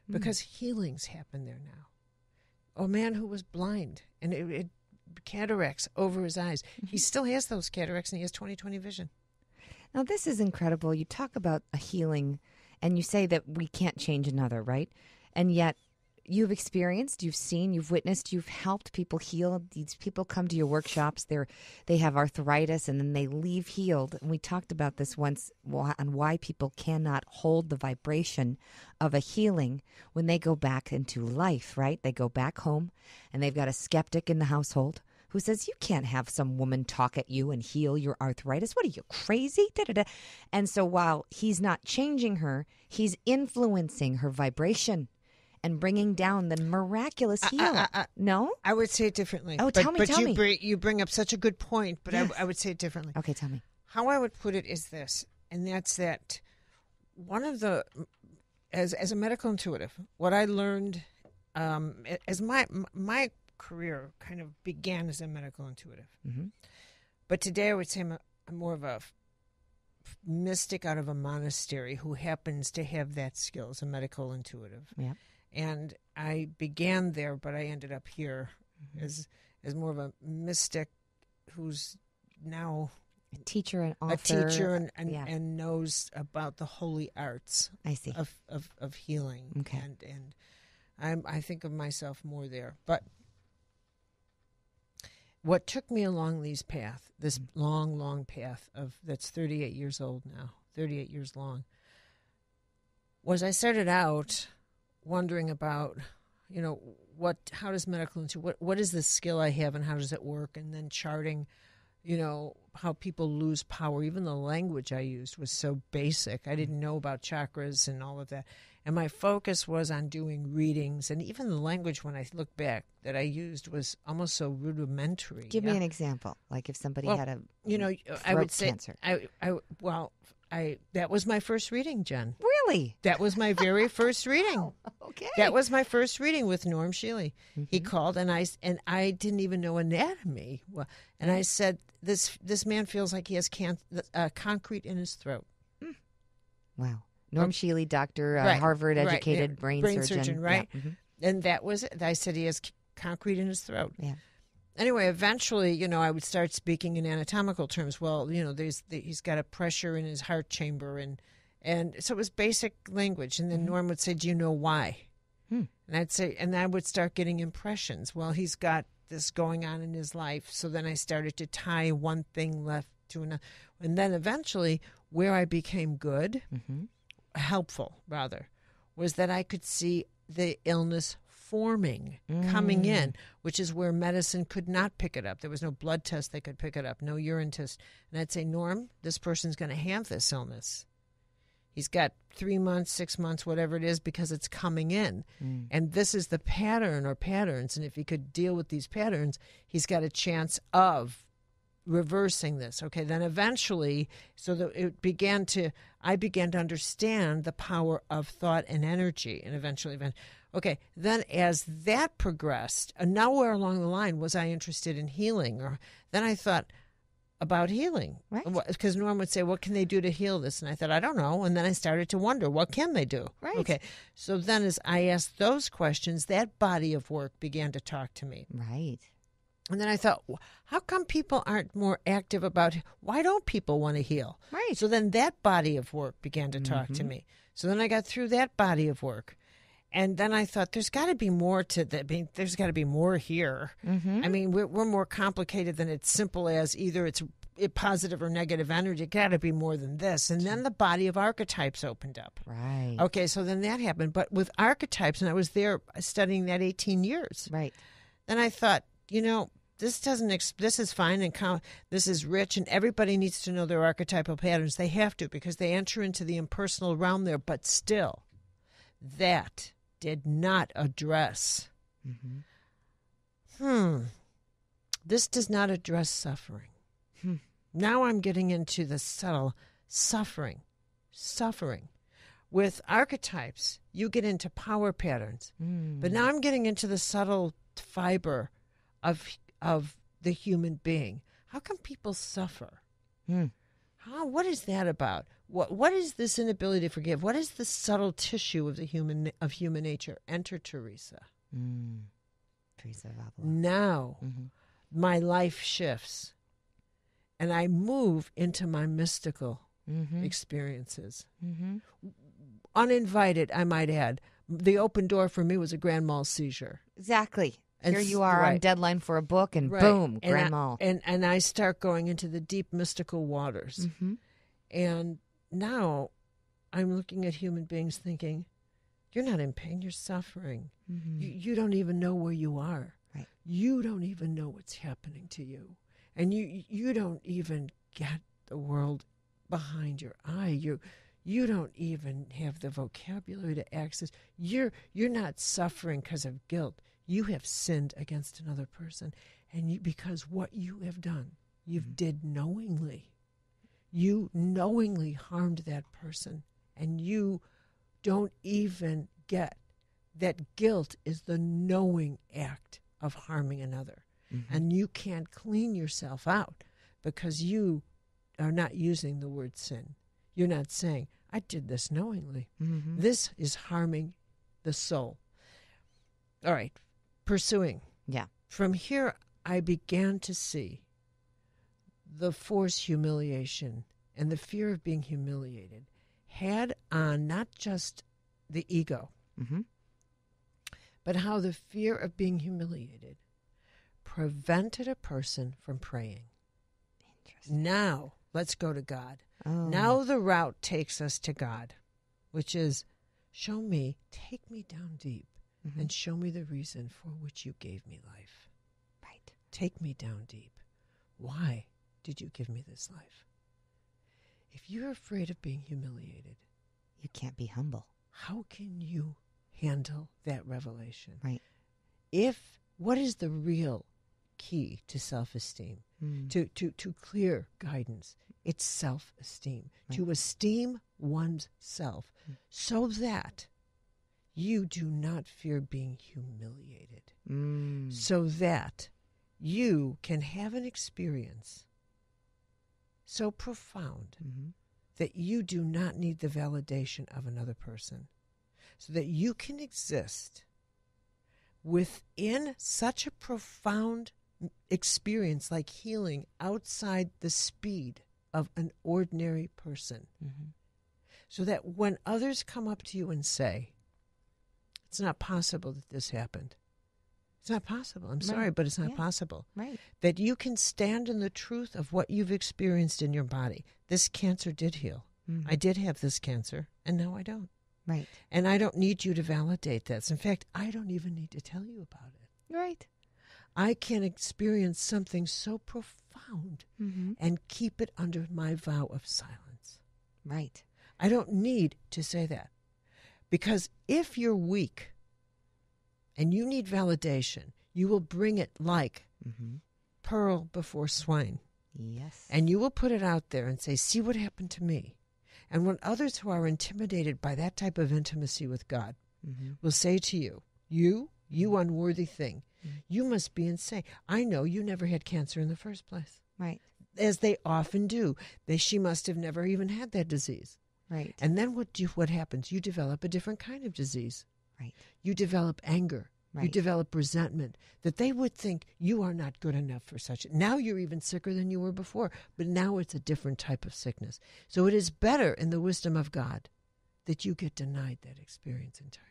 Speaker 2: because healings happen there now. A man who was blind and it cataracts over his eyes.
Speaker 1: Mm-hmm.
Speaker 2: He still has those cataracts and he has 20/20 vision.
Speaker 1: Now, this is incredible. You talk about a healing and you say that we can't change another, right? And yet you've experienced, you've seen, you've witnessed, you've helped people heal. These people come to your workshops. They have arthritis and then they leave healed. And we talked about this once on why people cannot hold the vibration of a healing when they go back into life, right? They go back home and they've got a skeptic in the household who says, you can't have some woman talk at you and heal your arthritis. What are you, crazy? Da-da-da. And so while he's not changing her, he's influencing her vibration and bringing down the miraculous heal. No?
Speaker 2: I would say it differently.
Speaker 1: Oh, tell me.
Speaker 2: You bring up such a good point, but
Speaker 1: Yes.
Speaker 2: I would say it differently.
Speaker 1: Okay, tell me.
Speaker 2: How I would put it is this, and that's that one of the, as a medical intuitive, what I learned as my career kind of began as a medical intuitive.
Speaker 1: Mm-hmm.
Speaker 2: But today I would say I'm more of a mystic out of a monastery who happens to have that skill as a medical intuitive.
Speaker 1: Yeah.
Speaker 2: And I began there, but I ended up here
Speaker 1: Mm-hmm.
Speaker 2: as more of a mystic who's now
Speaker 1: A teacher and
Speaker 2: a
Speaker 1: author.
Speaker 2: teacher
Speaker 1: Yeah.
Speaker 2: and knows about the holy arts
Speaker 1: I see.
Speaker 2: of healing.
Speaker 1: Okay.
Speaker 2: And I think of myself more there. But what took me along this long path that's 38 years old now, 38 years long, was I started out wondering about, how does medical intuition, what is the skill I have and how does it work? And then charting, how people lose power. Even the language I used was so basic. I didn't know about chakras and all of that. And my focus was on doing readings. And even the language, when I look back, that I used was almost so rudimentary.
Speaker 1: Give me an example. Like if somebody had a
Speaker 2: I would say,
Speaker 1: cancer.
Speaker 2: that was my first reading, Jen.
Speaker 1: Really?
Speaker 2: That was my very first reading.
Speaker 1: Oh, okay.
Speaker 2: That was my first reading with Norm Shealy.
Speaker 1: Mm-hmm.
Speaker 2: He called, and I didn't even know anatomy. And I said, this man feels like he has concrete in his throat.
Speaker 1: Wow. Norm Shealy, doctor,
Speaker 2: Right,
Speaker 1: Harvard-educated
Speaker 2: right,
Speaker 1: brain surgeon.
Speaker 2: right?
Speaker 1: Yeah. Mm-hmm.
Speaker 2: And that was it. I said he has concrete in his throat.
Speaker 1: Yeah.
Speaker 2: Anyway, eventually, I would start speaking in anatomical terms. Well, he's got a pressure in his heart chamber, and so it was basic language. And then
Speaker 1: Mm-hmm.
Speaker 2: Norm would say, "Do you know why?"
Speaker 1: Hmm.
Speaker 2: And I'd say, and I would start getting impressions. Well, he's got this going on in his life. So then I started to tie one thing left to another. And then eventually where I became good, helpful rather, was that I could see the illness forming, coming in, which is where medicine could not pick it up. There was no blood test that could pick it up, no urine test. And I'd say, Norm, this person's going to have this illness. He's got 3 months, 6 months, whatever it is, because it's coming in. And this is the pattern or patterns. And if he could deal with these patterns, he's got a chance of reversing this. Okay, then eventually, so that I began to understand the power of thought and energy. And eventually, okay, then as that progressed, nowhere along the line was I interested in healing. Or then I thought about healing.
Speaker 1: Right.
Speaker 2: Because Norm would say, what can they do to heal this? And I thought, I don't know. And then I started to wonder, what can they do?
Speaker 1: Right.
Speaker 2: Okay, so then as I asked those questions, that body of work began to talk to me.
Speaker 1: Right.
Speaker 2: And then I thought, how come people aren't more active about, why don't people want to heal?
Speaker 1: Right.
Speaker 2: So then that body of work began to talk to me. So then I got through that body of work. And then I thought, there's got to be more to that. There's got to be more here. I mean, we're more complicated than it's simple as either it's positive or negative energy. It got to be more than this. And then the body of archetypes opened up.
Speaker 1: Right.
Speaker 2: Okay, so then that happened. But with archetypes, and I was there studying that 18 years.
Speaker 1: Right.
Speaker 2: Then I thought, this is fine and this is rich, and everybody needs to know their archetypal patterns. They have to, because they enter into the impersonal realm there. But still, that did not address. This does not address suffering. Now I'm getting into the subtle suffering. With archetypes, you get into power patterns. But now I'm getting into the subtle fiber of the human being. How come people suffer? What is that about? What is this inability to forgive? What is the subtle tissue of human nature? Enter Teresa.
Speaker 1: Teresa of Avila.
Speaker 2: Now, my life shifts, and I move into my mystical experiences. Uninvited, I might add. The open door for me was a grand mal seizure.
Speaker 1: Exactly.
Speaker 2: And
Speaker 1: Here you are on deadline for a book, and
Speaker 2: right.
Speaker 1: boom,
Speaker 2: and
Speaker 1: grand mal.
Speaker 2: And I start going into the deep mystical waters. And now I'm looking at human beings thinking, you're not in pain, you're suffering. You don't even know where you are.
Speaker 1: Right.
Speaker 2: You don't even know what's happening to you. And you don't even get the world behind your eye. You don't even have the vocabulary to access. You're not suffering because of guilt. You have sinned against another person, and because what you have done, you've did knowingly. You knowingly harmed that person, and you don't even get that guilt is the knowing act of harming another. And you can't clean yourself out because you are not using the word sin. You're not saying, I did this knowingly. This is harming the soul. All right. Pursuing.
Speaker 1: Yeah.
Speaker 2: From here, I began to see the forced humiliation and the fear of being humiliated had on not just the ego, but how the fear of being humiliated prevented a person from praying. Interesting. Now, let's go to God. Now the route takes us to God, which is, take me down deep. And show me the reason for which you gave me life. Right. Take me down deep. Why did you give me this life? If you're afraid of being humiliated,
Speaker 1: you can't be humble.
Speaker 2: How can you handle that revelation?
Speaker 1: Right.
Speaker 2: What is the real key to self-esteem, to clear guidance? It's self-esteem. Right. To esteem one's self so that you do not fear being humiliated, so that you can have an experience so profound that you do not need the validation of another person, so that you can exist within such a profound experience like healing outside the speed of an ordinary person, so that when others come up to you and say, it's not possible that this happened. It's not possible. I'm sorry, but it's not possible.
Speaker 1: Right.
Speaker 2: That you can stand in the truth of what you've experienced in your body. This cancer did heal.
Speaker 1: Mm-hmm.
Speaker 2: I did have this cancer, and now I don't.
Speaker 1: Right.
Speaker 2: And I don't need you to validate this. In fact, I don't even need to tell you about it.
Speaker 1: Right.
Speaker 2: I can experience something so profound and keep it under my vow of silence.
Speaker 1: Right.
Speaker 2: I don't need to say that. Because if you're weak and you need validation, you will bring it like pearl before swine.
Speaker 1: Yes.
Speaker 2: And you will put it out there and say, see what happened to me. And when others who are intimidated by that type of intimacy with God will say to you, you unworthy thing, you must be insane. I know you never had cancer in the first place.
Speaker 1: Right.
Speaker 2: As they often do. She must have never even had that disease.
Speaker 1: Right.
Speaker 2: And then what happens? You develop a different kind of disease.
Speaker 1: Right.
Speaker 2: You develop anger.
Speaker 1: Right.
Speaker 2: You develop resentment, that they would think you are not good enough for such. Now you're even sicker than you were before, but now it's a different type of sickness. So it is better in the wisdom of God that you get denied that experience entirely.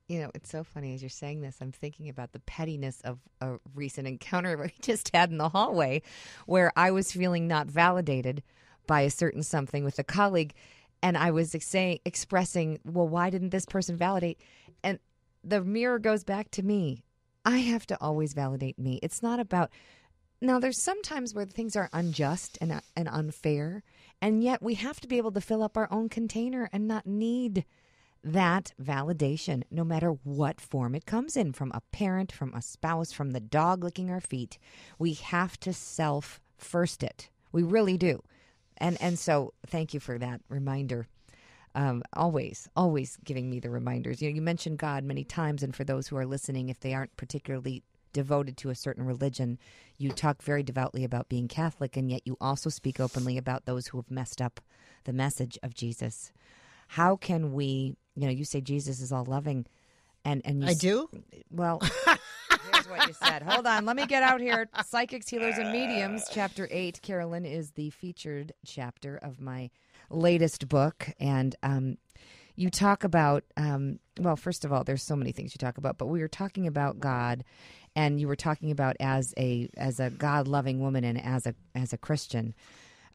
Speaker 1: You know, it's so funny as you're saying this, I'm thinking about the pettiness of a recent encounter we just had in the hallway where I was feeling not validated by a certain something with a colleague. And I was expressing, well, why didn't this person validate? And the mirror goes back to me. I have to always validate me. It's not about, now there's sometimes where things are unjust and unfair, and yet we have to be able to fill up our own container and not need that validation, no matter what form it comes in, from a parent, from a spouse, from the dog licking our feet. We have to self-first it. We really do. And so thank you for that reminder. Always giving me the reminders. You mentioned God many times, and for those who are listening, if they aren't particularly devoted to a certain religion, you talk very devoutly about being Catholic, and yet you also speak openly about those who have messed up the message of Jesus. How can we, you say Jesus is all loving, and you
Speaker 2: I do?
Speaker 1: Well, here's what you said. Hold on, let me get out here. Psychics, Healers, and Mediums, Chapter 8, Carolyn, is the featured chapter of my latest book, and you talk about, well, first of all, there's so many things you talk about, but we were talking about God, and you were talking about as a God-loving woman and as a Christian,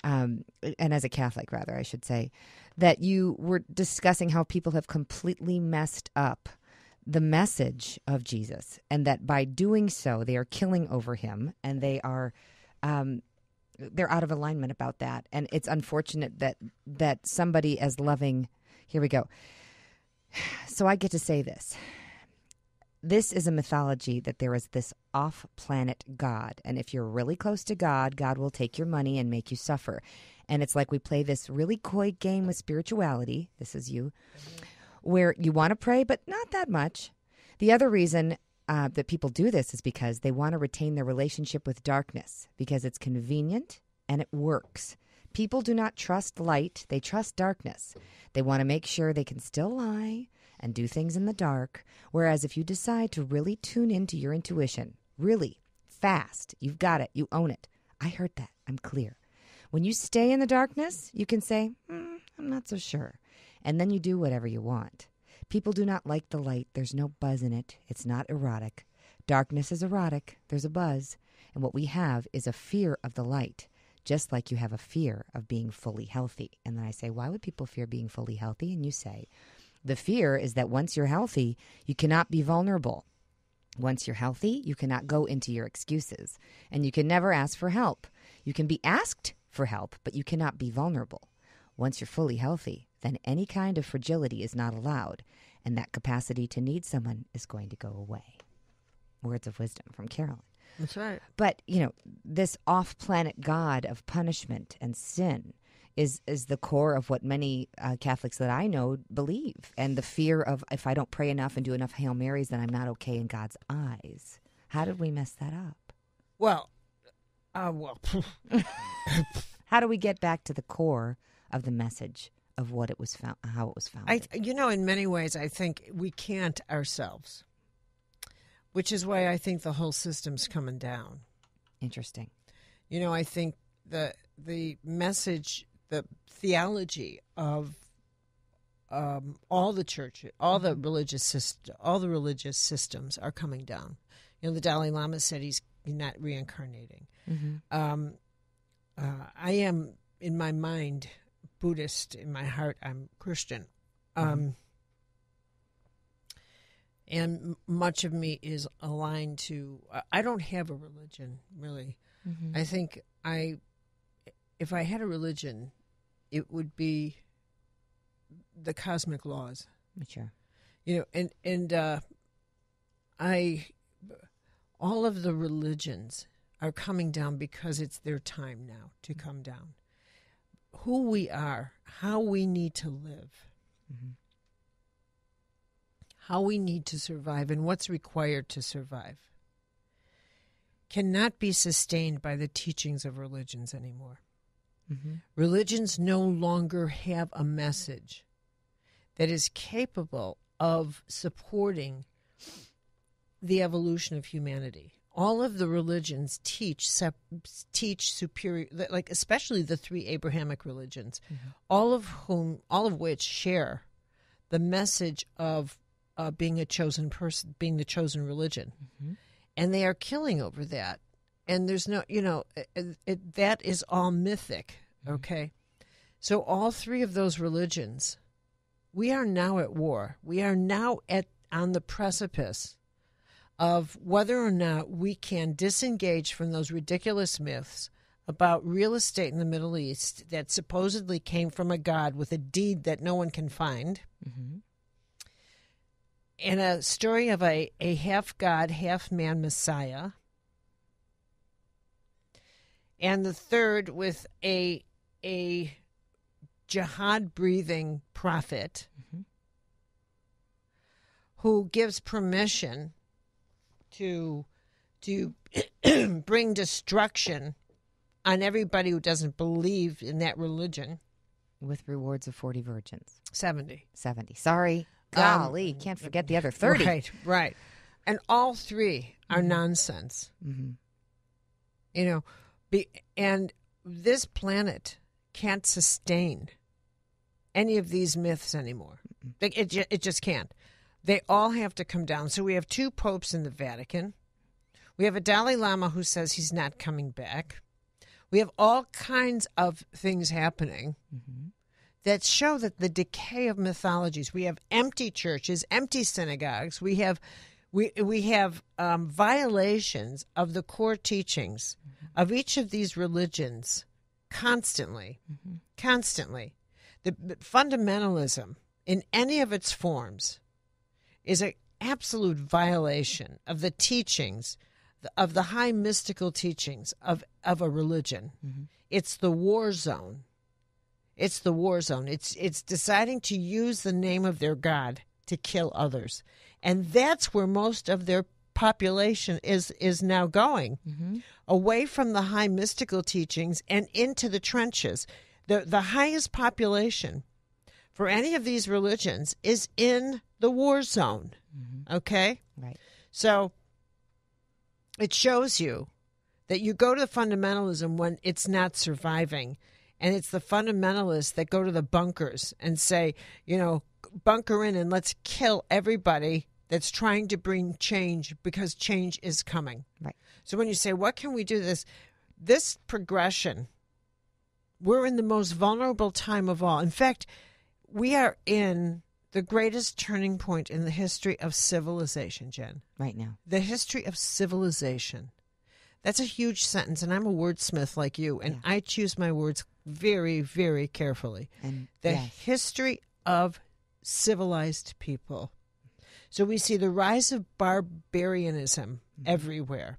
Speaker 1: and as a Catholic, rather, I should say, that you were discussing how people have completely messed up the message of Jesus, and that by doing so, they are killing over him, and they are they're out of alignment about that. And it's unfortunate that somebody as loving, here we go. So I get to say this. This is a mythology that there is this off-planet God. And if you're really close to God, God will take your money and make you suffer. And it's like we play this really coy game with spirituality. This is you. Where you want to pray, but not that much. The other reason that people do this is because they want to retain their relationship with darkness, because it's convenient and it works. People do not trust light. They trust darkness. They want to make sure they can still lie and do things in the dark. Whereas if you decide to really tune into your intuition, really fast, you've got it, you own it. I heard that. I'm clear. When you stay in the darkness, you can say, I'm not so sure. And then you do whatever you want. People do not like the light. There's no buzz in it. It's not erotic. Darkness is erotic. There's a buzz. And what we have is a fear of the light, just like you have a fear of being fully healthy. And then I say, why would people fear being fully healthy? And you say, the fear is that once you're healthy, you cannot be vulnerable. Once you're healthy, you cannot go into your excuses. And you can never ask for help. You can be asked for help, but you cannot be vulnerable. Once you're fully healthy, then any kind of fragility is not allowed, and that capacity to need someone is going to go away. Words of wisdom from Caroline.
Speaker 2: That's right.
Speaker 1: But, this off-planet God of punishment and sin is the core of what many Catholics that I know believe, and the fear of, if I don't pray enough and do enough Hail Marys, then I'm not okay in God's eyes. How did we mess that up?
Speaker 2: Well.
Speaker 1: How do we get back to the core of the message of what it was found, how it was founded?
Speaker 2: In many ways, I think we can't ourselves, which is why I think the whole system's coming down.
Speaker 1: Interesting.
Speaker 2: I think the message, the theology of all the church, all the religious systems are coming down. the Dalai Lama said he's not reincarnating.
Speaker 1: Mm-hmm.
Speaker 2: I am, in my mind, Buddhist. In my heart, I'm Christian. And much of me is aligned to, I don't have a religion, really.
Speaker 1: Mm-hmm.
Speaker 2: I think if I had a religion, it would be the cosmic laws.
Speaker 1: Sure.
Speaker 2: All of the religions are coming down because it's their time now to come down. Who we are, how we need to live, how we need to survive, and what's required to survive cannot be sustained by the teachings of religions anymore.
Speaker 1: Mm-hmm.
Speaker 2: Religions no longer have a message that is capable of supporting the evolution of humanity. All of the religions teach superior, like especially the three Abrahamic religions, all of which share the message of being a chosen person, being the chosen religion, and they are killing over that. And there's no, that is all mythic. Okay, so all three of those religions, we are now at war. We are now on the precipice of whether or not we can disengage from those ridiculous myths about real estate in the Middle East that supposedly came from a god with a deed that no one can find, and a story of a half-god, half-man Messiah, and the third with a jihad-breathing prophet who gives permission to bring destruction on everybody who doesn't believe in that religion.
Speaker 1: With rewards of 40 virgins.
Speaker 2: 70.
Speaker 1: Sorry. Golly, can't forget the other 30.
Speaker 2: Right. And all three are nonsense. And this planet can't sustain any of these myths anymore. It just can't. They all have to come down. So we have two popes in the Vatican. We have a Dalai Lama who says he's not coming back. We have all kinds of things happening that show that the decay of mythologies. We have empty churches, empty synagogues. We have violations of the core teachings of each of these religions constantly. The fundamentalism in any of its forms is an absolute violation of the teachings, of the high mystical teachings of a religion. It's the war zone. It's the war zone. It's deciding to use the name of their God to kill others. And that's where most of their population is now going, away from the high mystical teachings and into the trenches. The highest population for any of these religions is in the war zone, okay?
Speaker 1: Right.
Speaker 2: So it shows you that you go to the fundamentalism when it's not surviving, and it's the fundamentalists that go to the bunkers and say, bunker in and let's kill everybody that's trying to bring change because change is coming.
Speaker 1: Right.
Speaker 2: So when you say, what can we do this progression, we're in the most vulnerable time of all. In fact, we are in the greatest turning point in the history of civilization, Jen.
Speaker 1: Right now.
Speaker 2: The history of civilization. That's a huge sentence, and I'm a wordsmith like you, and I choose my words very, very carefully.
Speaker 1: And
Speaker 2: the history of civilized people. So we see the rise of barbarianism everywhere.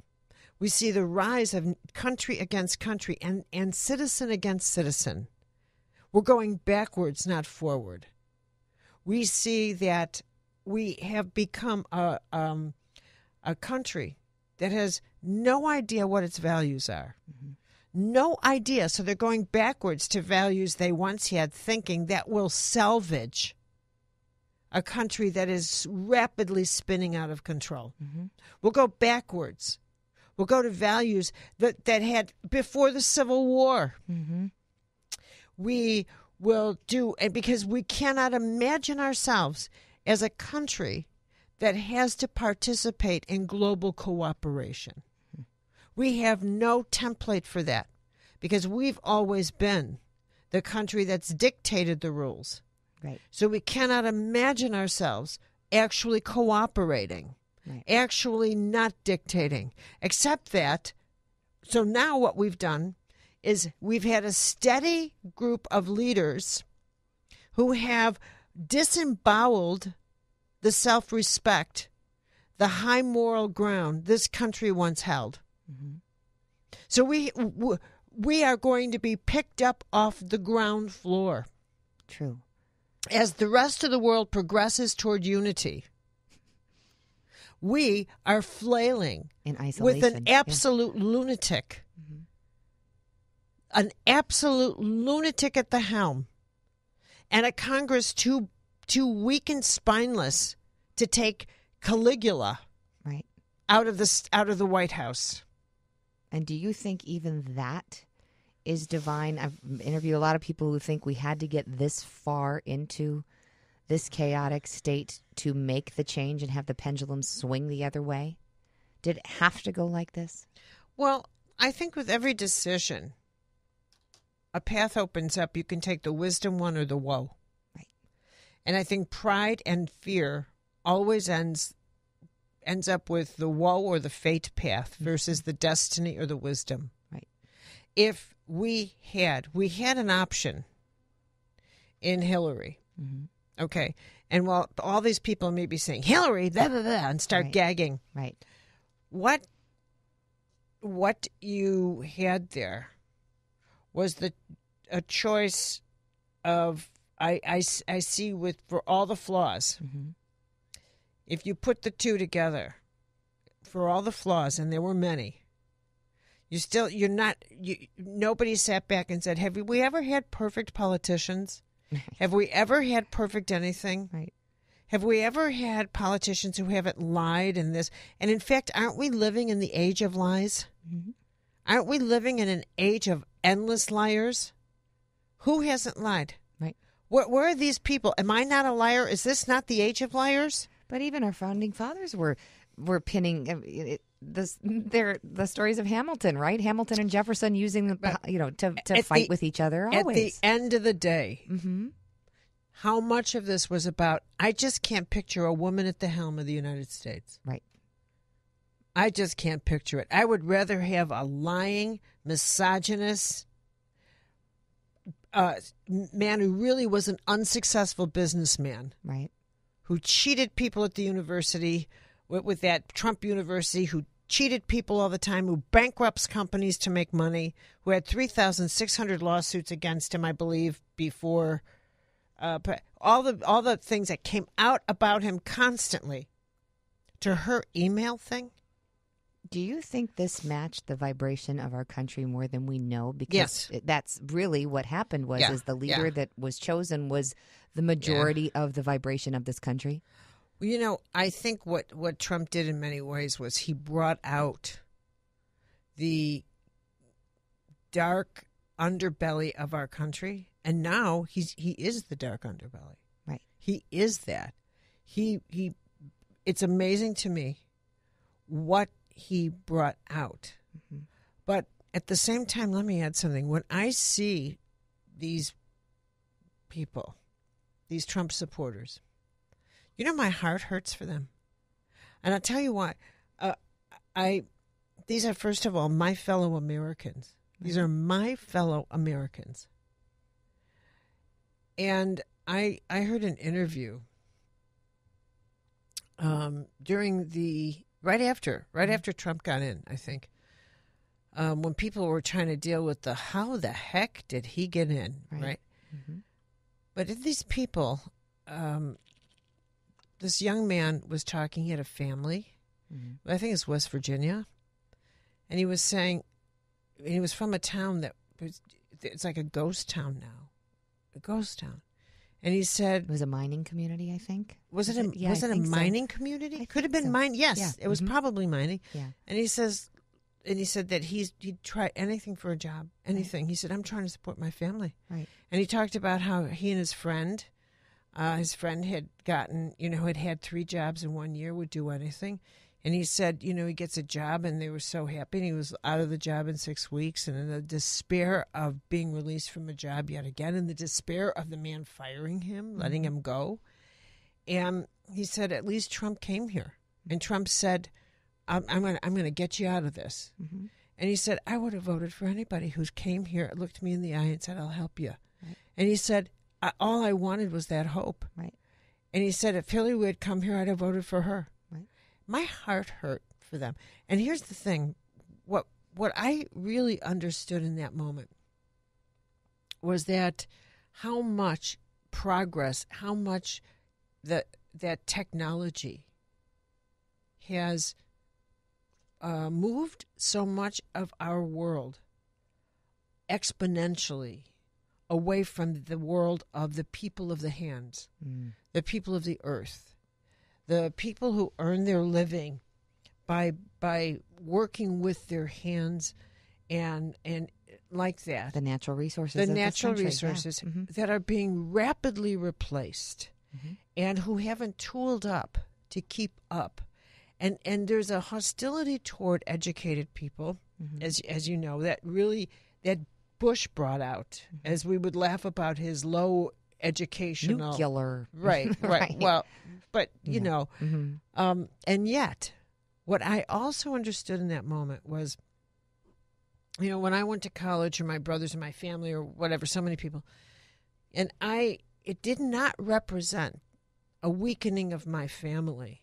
Speaker 2: We see the rise of country against country and citizen against citizen. We're going backwards, not forward. We see that we have become a country that has no idea what its values are. No idea. So they're going backwards to values they once had, thinking that will salvage a country that is rapidly spinning out of control. We'll go backwards. We'll go to values that had before the Civil War. We will do, and because we cannot imagine ourselves as a country that has to participate in global cooperation. We have no template for that because we've always been the country that's dictated the rules.
Speaker 1: Right.
Speaker 2: So we cannot imagine ourselves actually cooperating, actually not dictating, except that. So now what we've done is we've had a steady group of leaders who have disemboweled the self-respect, the high moral ground this country once held. Mm-hmm. So we are going to be picked up off the ground floor.
Speaker 1: True.
Speaker 2: As the rest of the world progresses toward unity, we are flailing
Speaker 1: in isolation
Speaker 2: with an absolute lunatic. Mm-hmm. An absolute lunatic at the helm. And a Congress too weak and spineless to take Caligula out of the White House.
Speaker 1: And do you think even that is divine? I've interviewed a lot of people who think we had to get this far into this chaotic state to make the change and have the pendulum swing the other way. Did it have to go like this?
Speaker 2: Well, I think with every decision, a path opens up. You can take the wisdom one or the woe.
Speaker 1: Right.
Speaker 2: And I think pride and fear always ends up with the woe or the fate path versus the destiny or the wisdom.
Speaker 1: Right.
Speaker 2: If we had an option in Hillary. Mm-hmm. Okay. And while all these people may be saying, Hillary, blah, blah, blah, and start gagging.
Speaker 1: Right.
Speaker 2: What you had there was a choice of, I see for all the flaws. Mm-hmm. If you put the two together, for all the flaws, and there were many, nobody sat back and said, have we ever had perfect politicians? Have we ever had perfect anything?
Speaker 1: Right.
Speaker 2: Have we ever had politicians who haven't lied in this? And in fact, aren't we living in the age of lies? Mm-hmm. Aren't we living in an age of endless liars? Who hasn't lied?
Speaker 1: Right.
Speaker 2: Where are these people? Am I not a liar? Is this not the age of liars?
Speaker 1: But even our founding fathers were pinning the stories of Hamilton, right? Hamilton and Jefferson using to fight with each other always.
Speaker 2: At the end of the day,
Speaker 1: mm-hmm.
Speaker 2: How much of this was about, I just can't picture a woman at the helm of the United States.
Speaker 1: Right.
Speaker 2: I just can't picture it. I would rather have a lying, misogynist man who really was an unsuccessful businessman.
Speaker 1: Right.
Speaker 2: Who cheated people at the university with that Trump University, who cheated people all the time, who bankrupts companies to make money, who had 3,600 lawsuits against him, I believe, before all the things that came out about him constantly. To her email thing.
Speaker 1: Do you think this matched the vibration of our country more than we know? Because
Speaker 2: yes.
Speaker 1: That's really what happened is the leader that was chosen was the majority of the vibration of this country.
Speaker 2: Well, I think what Trump did in many ways was he brought out the dark underbelly of our country, and now he is the dark underbelly.
Speaker 1: Right.
Speaker 2: He is that. It's amazing to me what he brought out. Mm-hmm. But at the same time, let me add something. When I see these people, these Trump supporters, my heart hurts for them. And I'll tell you what, these are, first of all, my fellow Americans. These are my fellow Americans. And I heard an interview during right after Trump got in, I think, when people were trying to deal with how the heck did he get in, right? Mm-hmm. But if these people, this young man was talking, he had a family, mm-hmm. I think it's West Virginia, and he was saying, and he was from a town it's like a ghost town now, a ghost town. And he said
Speaker 1: it was a mining community, I think.
Speaker 2: Was it a mining community? Could have been mining. Yes, yeah. It was mm-hmm. probably mining.
Speaker 1: Yeah.
Speaker 2: And he said that he'd try anything for a job, anything. Right. He said, I'm trying to support my family.
Speaker 1: Right.
Speaker 2: And he talked about how he and his friend His friend had gotten, had 3 jobs in 1 year, would do anything. And he said, he gets a job, and they were so happy. And he was out of the job in 6 weeks. And in the despair of being released from a job yet again, and the despair of the man firing him, letting him go. And he said, at least Trump came here. And Trump said, I'm going to get you out of this. Mm-hmm. And he said, I would have voted for anybody who came here, looked me in the eye, and said, I'll help you. Right. And he said, all I wanted was that hope.
Speaker 1: Right.
Speaker 2: And he said, if Hillary had come here, I'd have voted for her.
Speaker 1: Right.
Speaker 2: My heart hurt for them. And here's the thing. What I really understood in that moment was that how much progress, how much that technology has moved so much of our world exponentially away from the world of the people of the hands, the people of the earth, the people who earn their living by working with their hands and like that.
Speaker 1: The natural resources.
Speaker 2: The natural resources that are being rapidly replaced and who haven't tooled up to keep up. And there's a hostility toward educated people, as you know, that Bush brought out, as we would laugh about his low educational...
Speaker 1: Nuclear.
Speaker 2: Right. Well, but, and yet, what I also understood in that moment was, when I went to college, or my brothers and my family, or whatever, so many people, and it did not represent a weakening of my family.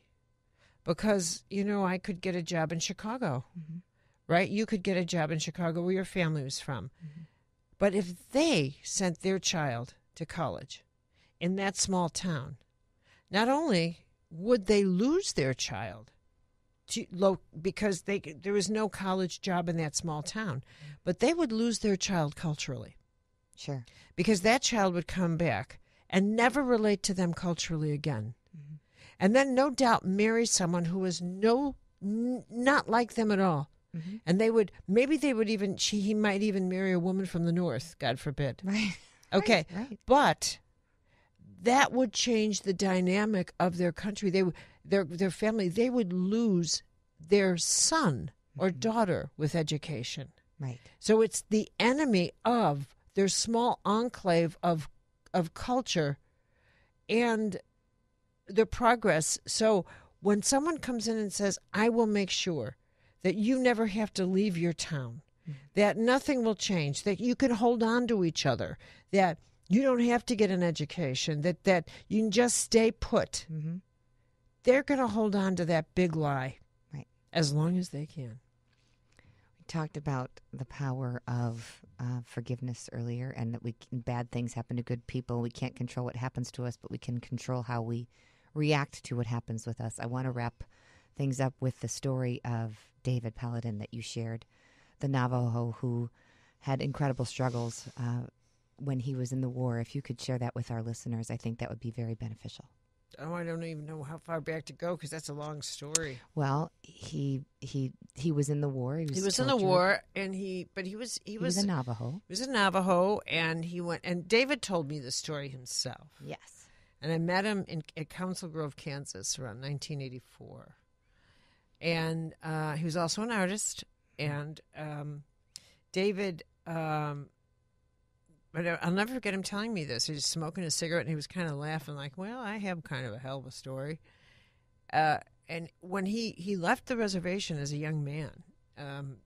Speaker 2: Because, I could get a job in Chicago, right? You could get a job in Chicago where your family was from. But if they sent their child to college in that small town, not only would they lose their child because there was no college job in that small town, but they would lose their child culturally.
Speaker 1: Sure.
Speaker 2: Because that child would come back and never relate to them culturally again. And then, no doubt, marry someone who was not like them at all. And he might even marry a woman from the North, God forbid.
Speaker 1: Right.
Speaker 2: Okay.
Speaker 1: Right.
Speaker 2: But that would change the dynamic of their country. Their family, they would lose their son or daughter with education.
Speaker 1: Right.
Speaker 2: So it's the enemy of their small enclave of culture and their progress. So when someone comes in and says, I will make sure that you never have to leave your town, that nothing will change, that you can hold on to each other, that you don't have to get an education, that you can just stay put, they're going to hold on to that big lie,
Speaker 1: right,
Speaker 2: as long as they can.
Speaker 1: We talked about the power of forgiveness earlier, and that bad things happen to good people. We can't control what happens to us, but we can control how we react to what happens with us. I want to wrap things up with the story of David Paladin that you shared, the Navajo who had incredible struggles when he was in the war. If you could share that with our listeners, I think that would be very beneficial.
Speaker 2: Oh, I don't even know how far back to go because that's a long story.
Speaker 1: Well, he was in the war. He was
Speaker 2: in the war, and he was
Speaker 1: a Navajo.
Speaker 2: He was a Navajo, and he went. And David told me the story himself.
Speaker 1: Yes.
Speaker 2: And I met him at Council Grove, Kansas, around 1984. And he was also an artist. And David, but I'll never forget him telling me this. He was smoking a cigarette, and he was kind of laughing like, well, I have kind of a hell of a story. And when he left the reservation as a young man, and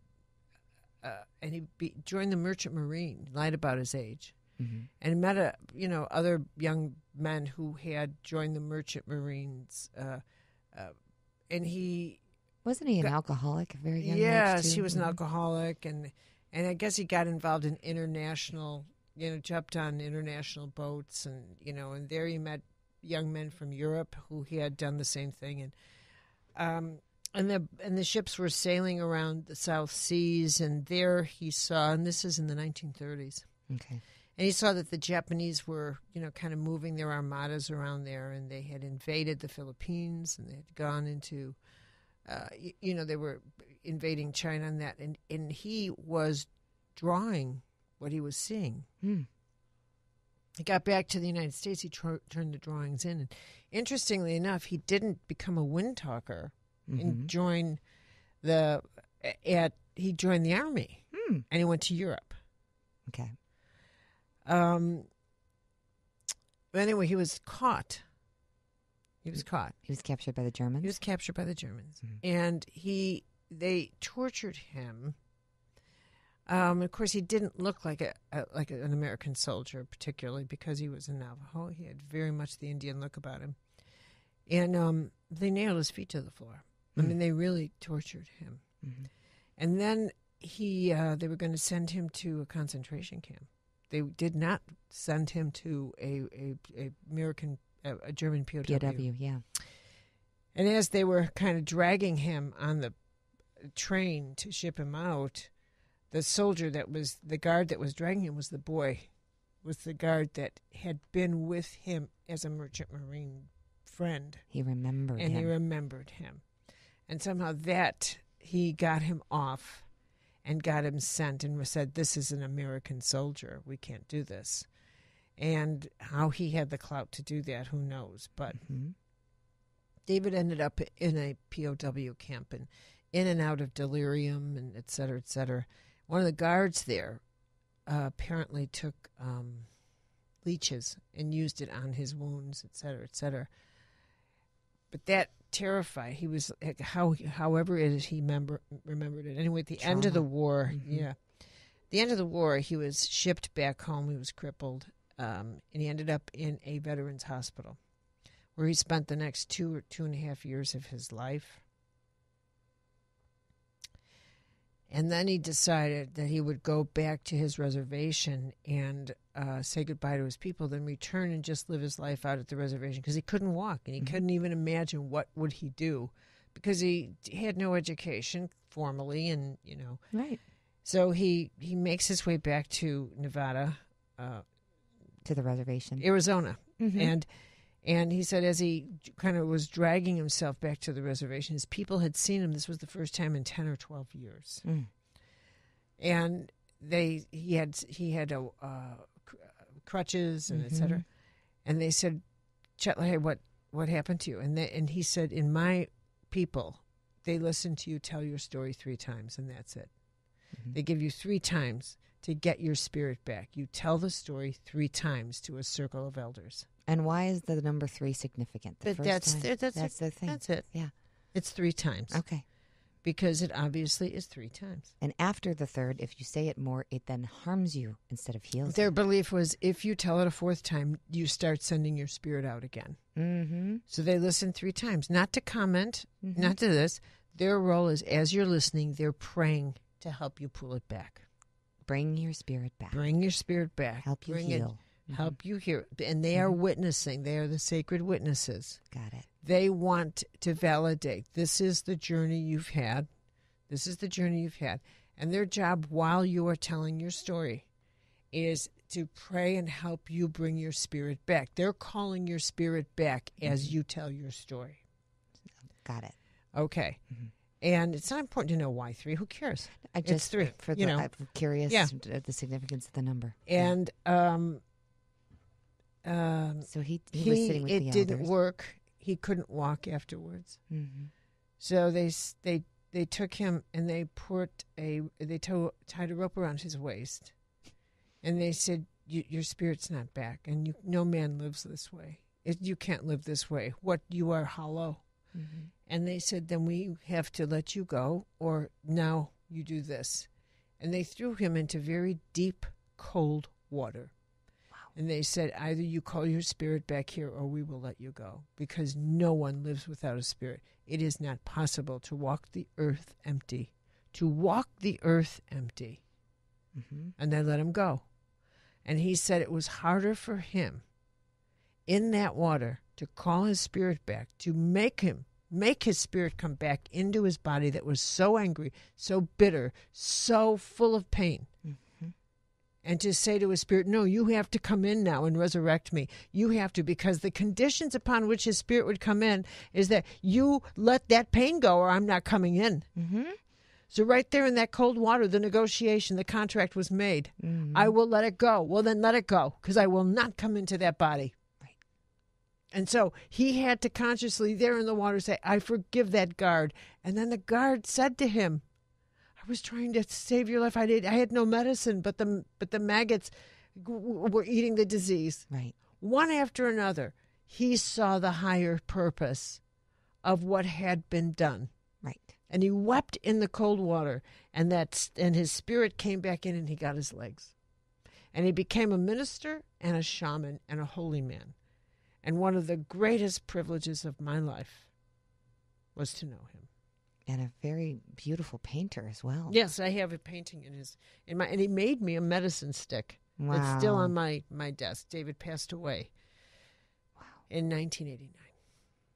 Speaker 2: he joined the Merchant Marine, lied about his age, and met other young men who had joined the Merchant Marines, and he
Speaker 1: wasn't he an alcoholic, a very young age?
Speaker 2: Yes, he was an alcoholic, and I guess he got involved in international, jumped on international boats, and and there he met young men from Europe who he had done the same thing, and the ships were sailing around the South Seas, and there he saw, and this is in the 1930s.
Speaker 1: Okay.
Speaker 2: And he saw that the Japanese were, kind of moving their armadas around there, and they had invaded the Philippines, and they had gone into, they were invading China and that, and he was drawing what he was seeing. he got back to the United States. He turned the drawings in. And interestingly enough, he didn't become a wind talker and join he joined the army and he went to Europe.
Speaker 1: Okay.
Speaker 2: Anyway, he was caught. He was
Speaker 1: captured by the Germans?
Speaker 2: He was captured by the Germans. And they tortured him. Of course, he didn't look like an American soldier, particularly because he was a Navajo. He had very much the Indian look about him. And they nailed his feet to the floor. I mean, they really tortured him. And then they were going to send him to a concentration camp. They did not send him to a German POW.
Speaker 1: POW, yeah.
Speaker 2: And as they were kind of dragging him on the train to ship him out, the guard that was dragging him was the guard that had been with him as a merchant marine friend.
Speaker 1: He remembered him.
Speaker 2: He remembered him. And somehow he got him off and got him sent and said, this is an American soldier. We can't do this. And how he had the clout to do that, who knows? But David ended up in a POW camp and in and out of delirium and et cetera, et cetera. One of the guards there apparently took leeches and used it on his wounds, et cetera, et cetera. But that terrified. He was, however it is, he remembered it. Anyway, at the end of the war, the end of the war, he was shipped back home. He was crippled, and he ended up in a veterans hospital, where he spent the next 2 or 2.5 years of his life. And then he decided that he would go back to his reservation and say goodbye to his people, then return and just live his life out at the reservation because he couldn't walk and he couldn't even imagine what would he do because he had no education formally and,
Speaker 1: Right.
Speaker 2: So he makes his way back to Nevada.
Speaker 1: To the reservation.
Speaker 2: Arizona. And he said as he kind of was dragging himself back to the reservation, his people had seen him. This was the first time in 10 or 12 years. And he had crutches and et cetera. And they said, Chetla, hey, what happened to you? And he said, in my people, they listen to you tell your story 3 times, and that's it. They give you 3 times to get your spirit back. You tell the story 3 times to a circle of elders.
Speaker 1: And why is the number 3 significant?
Speaker 2: That's
Speaker 1: the thing.
Speaker 2: That's it.
Speaker 1: Yeah.
Speaker 2: It's 3 times.
Speaker 1: Okay.
Speaker 2: Because it obviously is 3 times.
Speaker 1: And after the 3rd, if you say it more, it then harms you instead of heals
Speaker 2: Their
Speaker 1: you.
Speaker 2: belief was if you tell it a 4th time, you start sending your spirit out again. So they listen 3 times. Not to comment, not to this. Their role is, as you're listening, they're praying to help you pull it back.
Speaker 1: Bring your spirit back.
Speaker 2: Bring your spirit back.
Speaker 1: Help you heal.
Speaker 2: Help you hear. And they are witnessing. They are the sacred witnesses.
Speaker 1: Got it.
Speaker 2: They want to validate. This is the journey you've had. This is the journey you've had. And their job while you are telling your story is to pray and help you bring your spirit back. They're calling your spirit back as you tell your story.
Speaker 1: Got it.
Speaker 2: Okay. And it's not important to know why 3. Who cares?
Speaker 1: It's
Speaker 2: 3.
Speaker 1: I'm curious of the significance of the number.
Speaker 2: And
Speaker 1: so he was sitting with the elders.
Speaker 2: It didn't work. He couldn't walk afterwards. So they took him and they tied a rope around his waist, and they said, "Your spirit's not back, and no man lives this way. You can't live this way. What you are hollow." And they said, "Then we have to let you go, or now you do this." And they threw him into very deep, cold water. And they said, either you call your spirit back here or we will let you go, because no one lives without a spirit. It is not possible to walk the earth empty. To walk the earth empty. And they let him go. And he said it was harder for him in that water to call his spirit back, to make his spirit come back into his body that was so angry, so bitter, so full of pain. And to say to his spirit, no, you have to come in now and resurrect me. You have to, because the conditions upon which his spirit would come in is that you let that pain go or I'm not coming in. So right there in that cold water, the negotiation, the contract was made. I will let it go. Well, then let it go, because I will not come into that body.
Speaker 1: Right.
Speaker 2: And so he had to consciously there in the water say, I forgive that guard. And then the guard said to him, I was trying to save your life. I had no medicine, but the maggots were eating the disease.
Speaker 1: Right.
Speaker 2: One after another, he saw the higher purpose of what had been done.
Speaker 1: Right.
Speaker 2: And he wept in the cold water, and his spirit came back in, and he got his legs. And he became a minister and a shaman and a holy man. And one of the greatest privileges of my life was to know him.
Speaker 1: And a very beautiful painter as well.
Speaker 2: Yes, I have a painting and he made me a medicine stick.
Speaker 1: Wow.
Speaker 2: It's still on my desk. David passed away in 1989.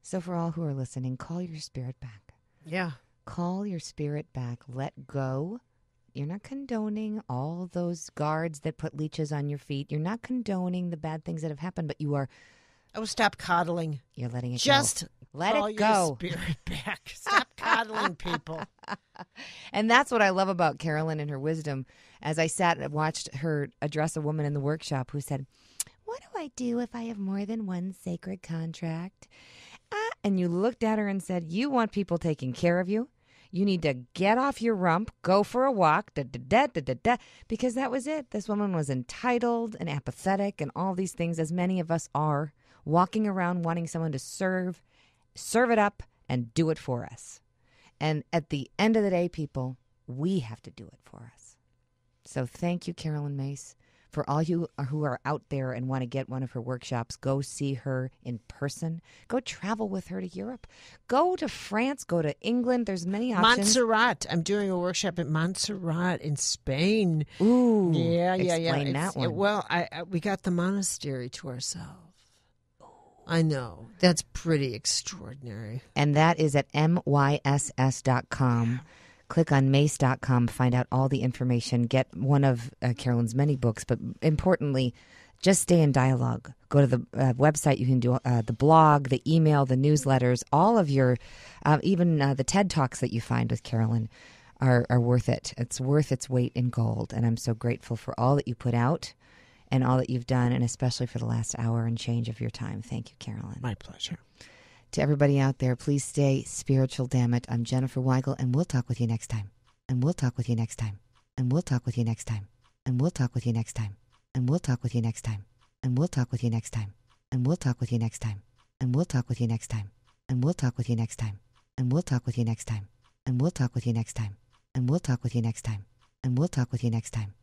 Speaker 1: So for all who are listening, call your spirit back.
Speaker 2: Yeah.
Speaker 1: Call your spirit back. Let go. You're not condoning all those guards that put leeches on your feet. You're not condoning the bad things that have happened, but you are.
Speaker 2: Oh, stop coddling.
Speaker 1: You're letting it
Speaker 2: Just
Speaker 1: go. Let
Speaker 2: call
Speaker 1: it go.
Speaker 2: Your spirit back. Stop coddling people.
Speaker 1: And that's what I love about Carolyn and her wisdom. As I sat and watched her address a woman in the workshop who said, what do I do if I have more than one sacred contract? And you looked at her and said, you want people taking care of you? You need to get off your rump, go for a walk, because that was it. This woman was entitled and apathetic and all these things, as many of us are, walking around wanting someone to serve it up, and do it for us. And at the end of the day, people, we have to do it for us. So thank you, Caroline Myss. For all you who are out there and want to get one of her workshops, go see her in person. Go travel with her to Europe. Go to France. Go to England. There's many options.
Speaker 2: Montserrat. I'm doing a workshop at Montserrat in Spain.
Speaker 1: Ooh.
Speaker 2: Yeah.
Speaker 1: Explain that one.
Speaker 2: Well, we got the monastery to ourselves. I know. That's pretty extraordinary.
Speaker 1: And that is at myss.com. Click on mace.com, find out all the information, get one of Carolyn's many books, but importantly, just stay in dialogue. Go to the website. You can do the blog, the email, the newsletters, all of your, even the TED Talks that you find with Carolyn are worth it. It's worth its weight in gold. And I'm so grateful for all that you put out and all that you've done, and especially for the last hour and change of your time. Thank you, Caroline.
Speaker 2: My pleasure.
Speaker 1: To everybody out there, please stay spiritual, damn it. I'm Jenniffer Weigel, and we'll talk with you next time. And we'll talk with you next time. And we'll talk with you next time. And we'll talk with you next time. And we'll talk with you next time. And we'll talk with you next time. And we'll talk with you next time. And we'll talk with you next time. And we'll talk with you next time. And we'll talk with you next time. And we'll talk with you next time. And we'll talk with you next time. And we'll talk with you next time.